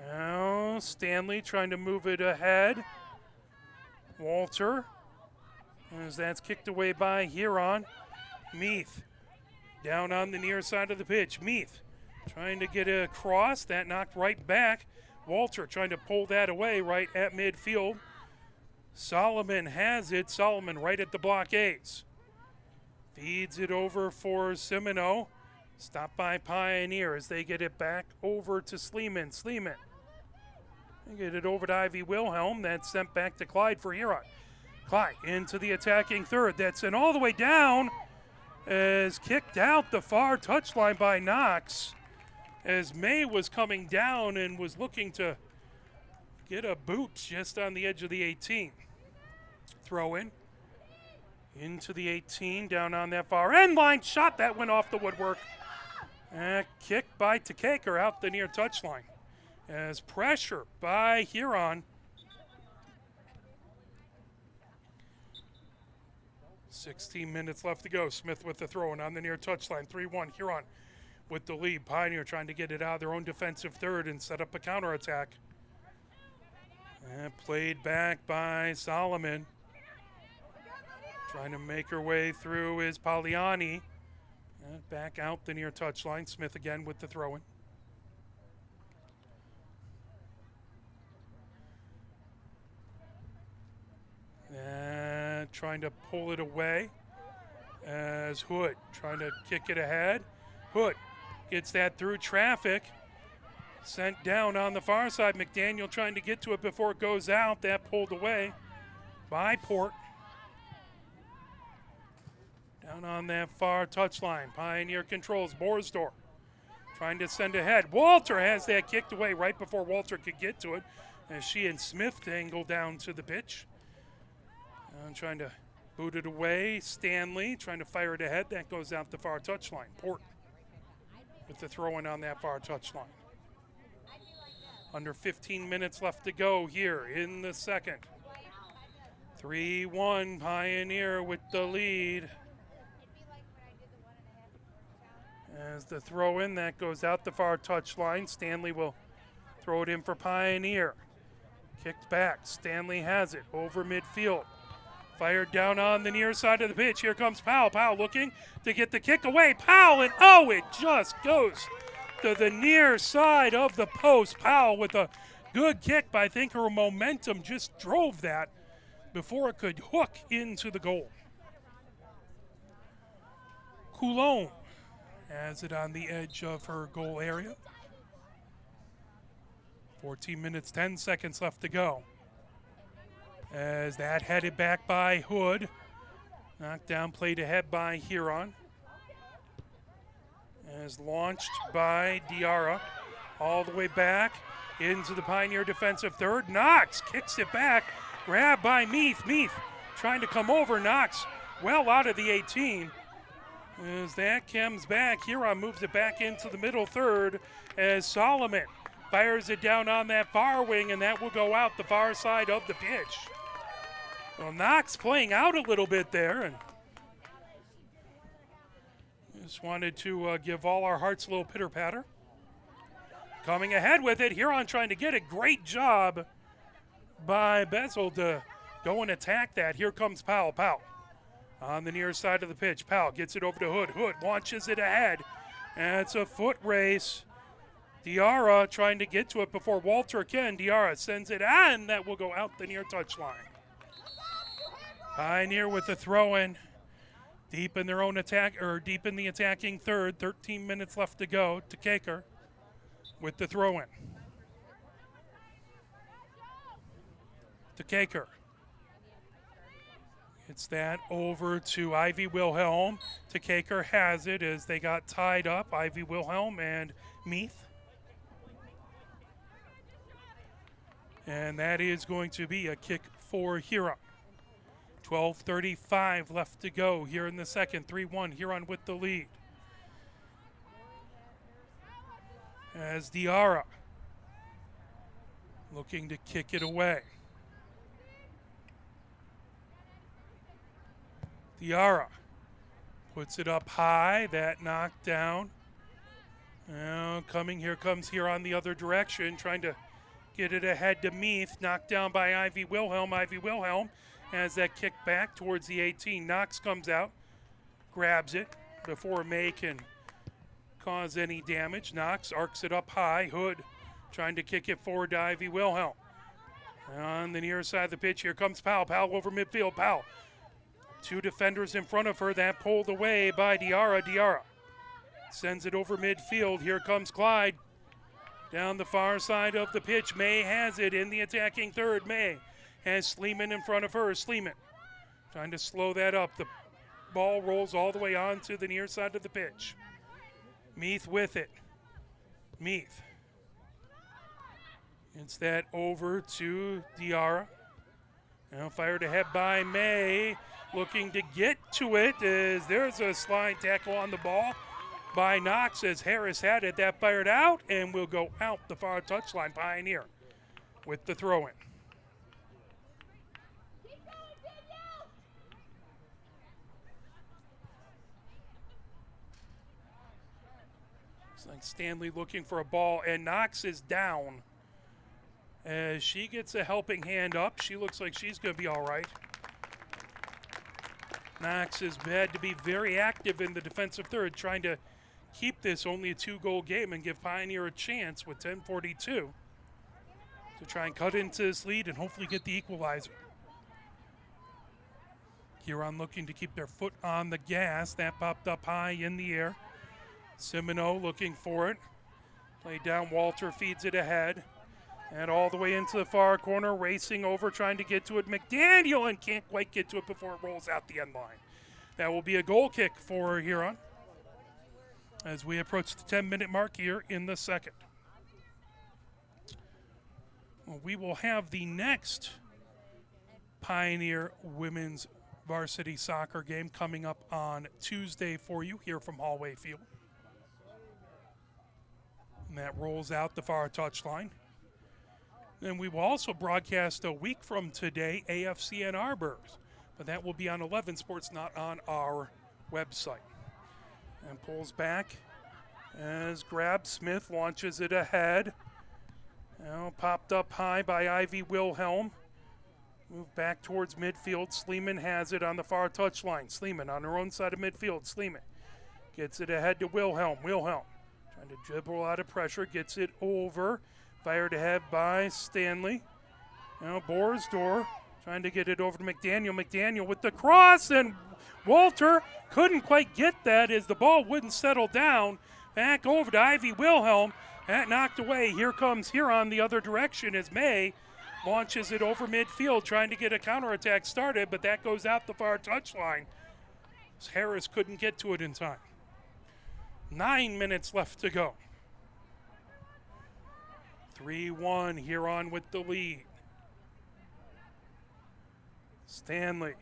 A: Now Stanley trying to move it ahead. Walter, as that's kicked away by Huron. Meath down on the near side of the pitch. Meath trying to get across. That knocked right back. Walter trying to pull that away right at midfield. Solomon has it. Solomon right at the blockades. Feeds it over for Semino. Stopped by Pioneer as they get it back over to Sleeman. Sleeman. They get it over to Ivy Wilhelm. That's sent back to Clyde for Huron. Clyde into the attacking third. That's sent all the way down. As kicked out the far touchline by Knox. As May was coming down and was looking to get a boot just on the edge of the 18. Throw in. Into the 18, down on that far end line. Shot that went off the woodwork. Kicked by Takaker out the near touchline. As pressure by Huron. 16 minutes left to go. Smith with the throw in on the near touchline. 3-1 Huron with the lead. Pioneer trying to get it out of their own defensive third and set up a counterattack. Played back by Solomon. Trying to make her way through is Pagliani. Back out the near touchline. Smith again with the throw-in. Trying to pull it away as Hood trying to kick it ahead. Hood gets that through traffic. Sent down on the far side. McDaniel trying to get to it before it goes out. That pulled away by Port. Down on that far touchline. Pioneer controls. Borsdor trying to send ahead. Walter has that kicked away right before Walter could get to it as she and Smith dangle down to the pitch. Trying to boot it away. Stanley trying to fire it ahead. That goes out the far touchline. Port with the throw-in on that far touchline. Under 15 minutes left to go here in the second. 3-1 Pioneer with the lead. As the throw-in, that goes out the far touchline. Stanley will throw it in for Pioneer. Kicked back. Stanley has it over midfield. Fired down on the near side of the pitch. Here comes Powell. Powell looking to get the kick away. Powell, and oh, it just goes to the near side of the post. Powell with a good kick, but I think her momentum just drove that before it could hook into the goal. Coulomb has it on the edge of her goal area. 14 minutes, 10 seconds left to go. As that headed back by Hood. Knocked down, played ahead by Huron. As launched by Diarra. All the way back into the Pioneer defensive third. Knox kicks it back. Grabbed by Meath. Meath trying to come over. Knox well out of the 18. As that comes back, Huron moves it back into the middle third as Solomon fires it down on that far wing, and that will go out the far side of the pitch. Well, Knox playing out a little bit there, and just wanted to give all our hearts a little pitter-patter. Coming ahead with it, Huron trying to get a great job by Bezel to go and attack that. Here comes Powell. Powell on the near side of the pitch. Powell gets it over to Hood. Hood launches it ahead, and it's a foot race. Diarra trying to get to it before Walter can. Diarra sends it and that will go out the near touchline. Pioneer with the throw-in. Deep in their own attack, or deep in the attacking third. 13 minutes left to go. Takaker with the throw-in. Takaker. It's that over to Ivy Wilhelm. Takaker has it as they got tied up. Ivy Wilhelm and Meath. And that is going to be a kick for Huron. 12:35 left to go here in the second. 3-1 Huron with the lead. As Diarra looking to kick it away. Diarra Puts it up high. That knocked down. Now here comes Huron the other direction, trying to get it ahead to Meath. Knocked down by Ivy Wilhelm. Ivy Wilhelm has that kick back towards the 18. Knox comes out, grabs it before May can cause any damage. Knox arcs it up high. Hood trying to kick it forward to Ivy Wilhelm. On the near side of the pitch, here comes Powell. Powell over midfield. Powell. Two defenders in front of her. That pulled away by Diarra. Diarra sends it over midfield. Here comes Clyde. Down the far side of the pitch. May has it in the attacking third. May has Sleeman in front of her. Sleeman trying to slow that up. The ball rolls all the way onto the near side of the pitch. Meath with it. Meath. It's that over to Diarra. Now fired ahead by May. Looking to get to it as there's a slide tackle on the ball by Knox as Harris had it. That fired out and will go out the far touchline. Pioneer with the throw-in. It's like Stanley looking for a ball, and Knox is down. As she gets a helping hand up, she looks like she's going to be all right. Knox has had to be very active in the defensive third, trying to keep this only a 2-goal game and give Pioneer a chance with 10:42 to try and cut into this lead and hopefully get the equalizer. Huron looking to keep their foot on the gas. That popped up high in the air. Simino looking for it. Played down. Walter feeds it ahead. And all the way into the far corner, racing over, trying to get to it. McDaniel, and can't quite get to it before it rolls out the end line. That will be a goal kick for Huron as we approach the 10-minute mark here in the second. Well, we will have the next Pioneer women's varsity soccer game coming up on Tuesday for you here from Hollway Field. And that rolls out the far touchline. And we will also broadcast a week from today AFC Ann Arbor, but that will be on 11 Sports, not on our website. And pulls back as grabs. Smith launches it ahead. Now popped up high by Ivy Wilhelm. Move back towards midfield. Sleeman has it on the far touchline. Sleeman on her own side of midfield. Sleeman gets it ahead to Wilhelm. Wilhelm trying to dribble out of pressure. Gets it over. Fired ahead by Stanley. Now Borsdor trying to get it over to McDaniel. McDaniel with the cross, and Walter couldn't quite get that as the ball wouldn't settle down. Back over to Ivy Wilhelm. That knocked away. Here comes Huron the other direction as May launches it over midfield, trying to get a counterattack started, but that goes out the far touchline. Harris couldn't get to it in time. 9 minutes left to go. 3-1, Huron with the lead. Stanley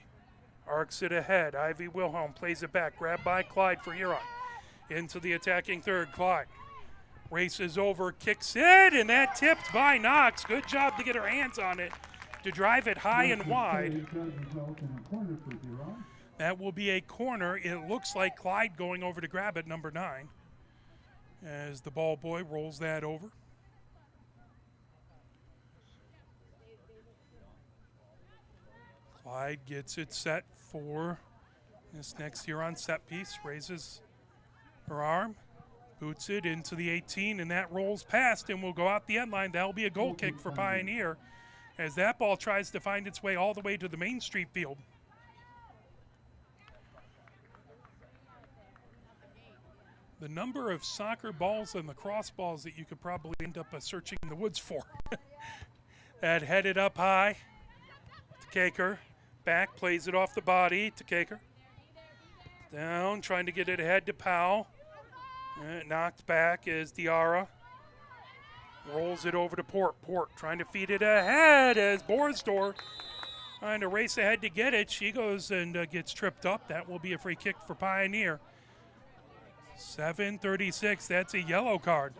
A: arcs it ahead. Ivy Wilhelm plays it back. Grabbed by Clyde for Huron. Into the attacking third. Clyde races over, kicks it, and that tipped by Knox. Good job to get her hands on it, to drive it high and wide. That will be a corner. It looks like Clyde going over to grab it, number 9, as the ball boy rolls that over. Clyde gets it set for this next Huron set piece. Raises her arm, boots it into the 18, and that rolls past and will go out the end line. That'll be a goal kick for Pioneer as that ball tries to find its way all the way to the Main Street field. The number of soccer balls and lacrosse balls that you could probably end up searching in the woods for. That headed up high to Kaker. Back, plays it off the body to Kaker. Down, trying to get it ahead to Powell. Knocked back is Diarra. Rolls it over to Port. Port trying to feed it ahead as Borsdor trying to race ahead to get it. She goes and gets tripped up. That will be a free kick for Pioneer. 7:36, that's a yellow card.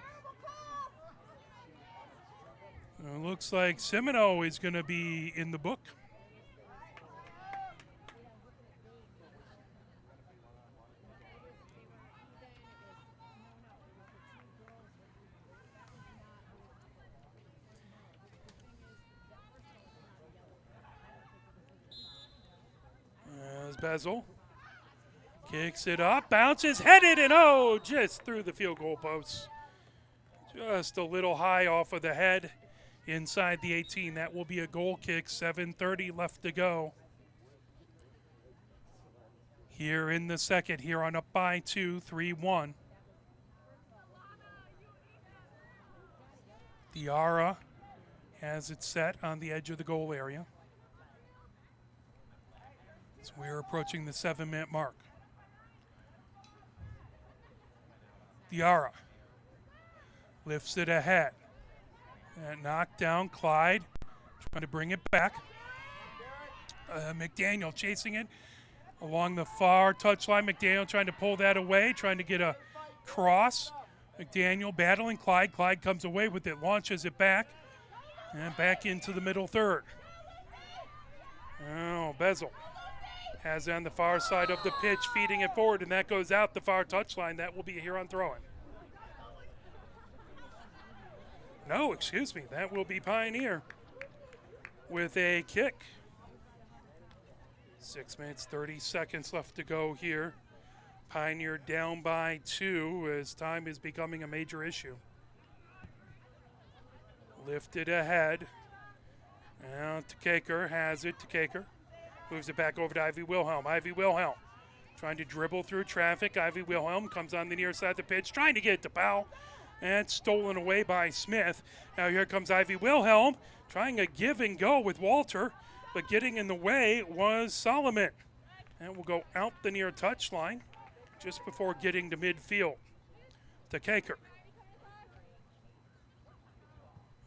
A: It looks like Simino is going to be in the book. Bezel kicks it up, bounces, headed, and oh, just through the field goal post. Just a little high off of the head inside the 18. That will be a goal kick, 7:30 left to go. Here in the second, Huron up by 2, 3-1. Diarra has it set on the edge of the goal area. So we're approaching the 7-minute mark. Diarra lifts it ahead. And knocked down. Clyde trying to bring it back. McDaniel chasing it along the far touchline. McDaniel trying to pull that away, trying to get a cross. McDaniel battling Clyde. Clyde comes away with it, launches it back, and back into the middle third. Oh, Bezel has it on the far side of the pitch, feeding it forward, and that goes out the far touchline. That will be a Huron throw-in. No, excuse me, that will be Pioneer with a kick. 6 minutes, 30 seconds left to go here. Pioneer down by 2 as time is becoming a major issue. Lifted ahead. Now Takaker has it. Takaker moves it back over to Ivy Wilhelm. Ivy Wilhelm trying to dribble through traffic. Ivy Wilhelm comes on the near side of the pitch, trying to get it to Powell. And stolen away by Smith. Now here comes Ivy Wilhelm trying a give and go with Walter, but getting in the way was Solomon. And will go out the near touchline just before getting to midfield. Takaker.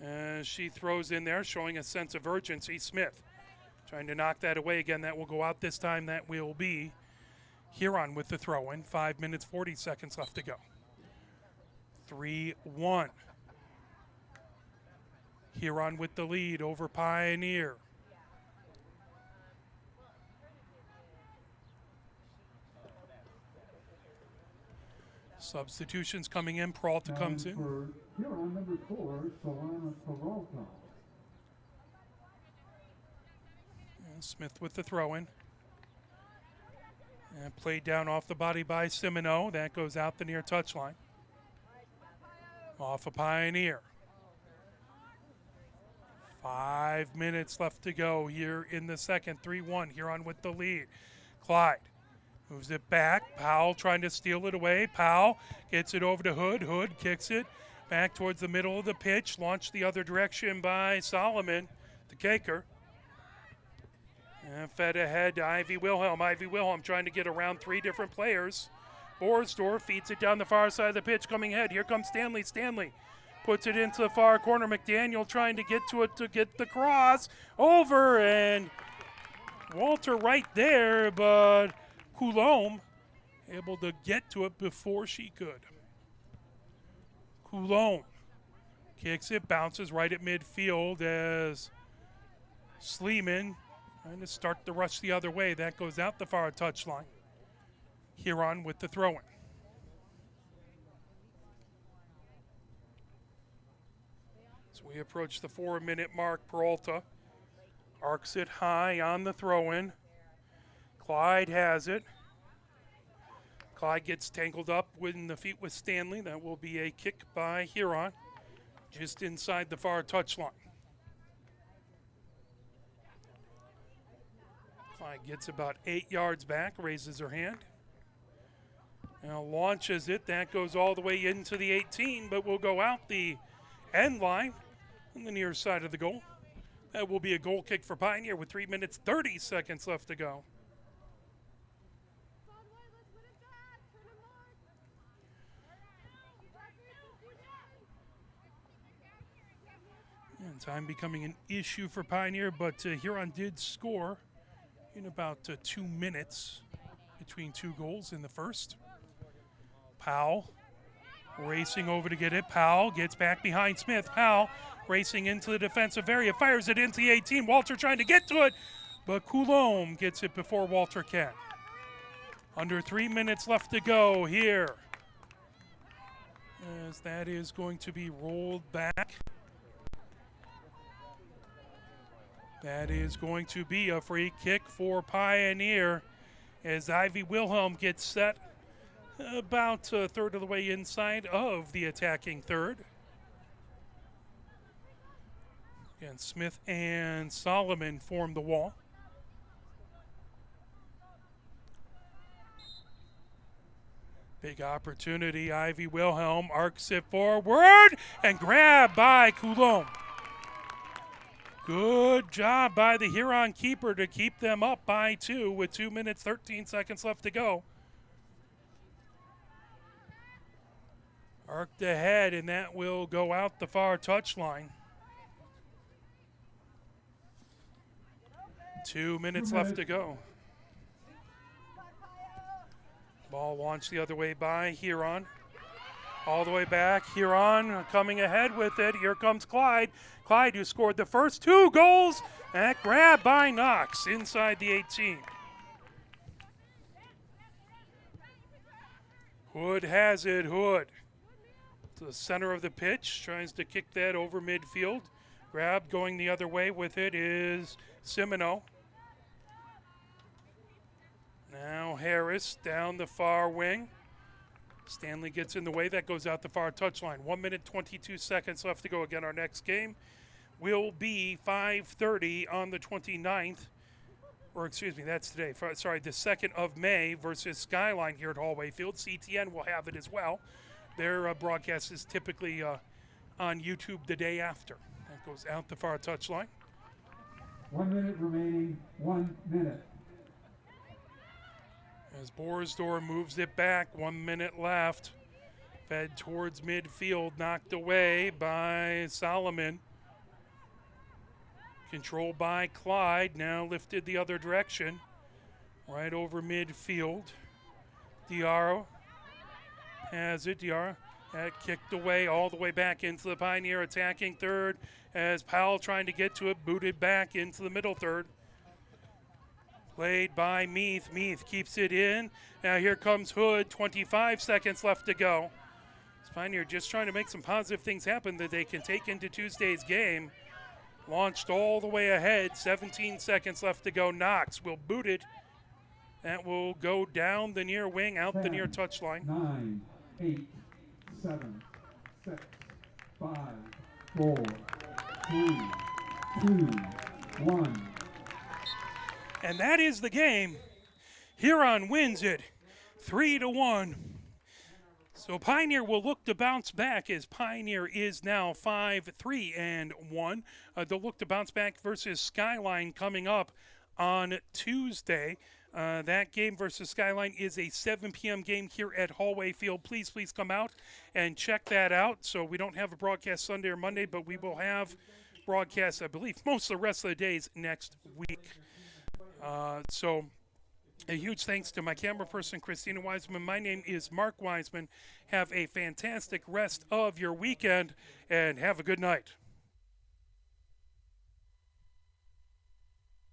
A: As she throws in there, showing a sense of urgency. Smith trying to knock that away again. That will go out this time. That will be Huron with the throw-in. 5 minutes, 40 seconds left to go. 3-1. Huron with the lead over Pioneer. Substitutions coming in. Peralta comes in.
B: For Huron, number 4, Solana Peralta.
A: And Smith with the throw-in. And played down off the body by Simino. That goes out the near touchline. Off a Pioneer. 5 minutes left to go here in the second. 3-1. Huron with the lead. Clyde moves it back. Powell trying to steal it away. Powell gets it over to Hood. Hood kicks it back towards the middle of the pitch. Launched the other direction by Solomon. The Caker. And fed ahead to Ivy Wilhelm. Ivy Wilhelm trying to get around 3 different players. Borsdorf feeds it down the far side of the pitch, coming ahead. Here comes Stanley. Stanley puts it into the far corner. McDaniel trying to get to it to get the cross over, and Walter right there, but Coulombe able to get to it before she could. Coulombe kicks it, bounces right at midfield as Sleeman trying to start the rush the other way. That goes out the far touchline. Huron with the throw-in. As we approach the 4-minute mark, Peralta arcs it high on the throw-in. Clyde has it. Clyde gets tangled up in the feet with Stanley. That will be a kick by Huron, just inside the far touchline. Clyde gets about 8 yards back, raises her hand. Now launches it. That goes all the way into the 18, but will go out the end line on the near side of the goal. That will be a goal kick for Pioneer with 3 minutes, 30 seconds left to go. And time becoming an issue for Pioneer, but Huron did score in about 2 minutes between 2 goals in the first. Powell racing over to get it. Powell gets back behind Smith. Powell racing into the defensive area, fires it into the 18. Walter trying to get to it, but Coulombe gets it before Walter can. Under 3 minutes left to go here, as that is going to be rolled back. That is going to be a free kick for Pioneer. as Ivy Wilhelm gets set about a third of the way inside of the attacking third. Again, Smith and Solomon form the wall. Big opportunity. Ivy Wilhelm arcs it forward and grabbed by Coulomb. Good job by the Huron keeper to keep them up by 2 with 2 minutes, 13 seconds left to go. Arced ahead, and that will go out the far touchline. 2 minutes left to go. Ball launched the other way by Huron. All the way back, Huron coming ahead with it. Here comes Clyde. Clyde, who scored the first 2 goals. That grab by Knox inside the 18. Hood has it. Hood to the center of the pitch. Tries to kick that over midfield. Grab going the other way with it is Simino. Now Harris down the far wing. Stanley gets in the way. That goes out the far touchline. 1 minute, 22 seconds left to go. Again, our next game will be 5:30 on the 29th. Or excuse me, that's today. Sorry, the 2nd of May versus Skyline here at Hollway Field. CTN will have it as well. Their broadcast is typically on YouTube the day after. That goes out the far touchline.
B: 1 minute remaining. 1 minute.
A: As Borsdor moves it back, 1 minute left. Fed towards midfield, knocked away by Solomon. Controlled by Clyde, now lifted the other direction. Right over midfield. Diarra has it, Diarra. That kicked away all the way back into the Pioneer attacking third as Powell trying to get to it, booted back into the middle third. Played by Meath. Meath keeps it in. Now here comes Hood. 25 seconds left to go. Pioneer just trying to make some positive things happen that they can take into Tuesday's game. Launched all the way ahead. 17 seconds left to go. Knox will boot it. That will go down the near wing, out
B: 10,
A: the near touchline.
B: 9, 8, 7, 6, 5, 4, 3, 2, 1.
A: And that is the game. Huron wins it 3-1. So Pioneer will look to bounce back as Pioneer is now 5-3-1. They'll look to bounce back versus Skyline coming up on Tuesday. That game versus Skyline is a 7 p.m. game here at Hollway Field. Please come out and check that out. So we don't have a broadcast Sunday or Monday, but we will have broadcasts, I believe, most of the rest of the days next week. So a huge thanks to my camera person, Christina Wiseman. My name is Mark Wiseman. Have a fantastic rest of your weekend and have a good night.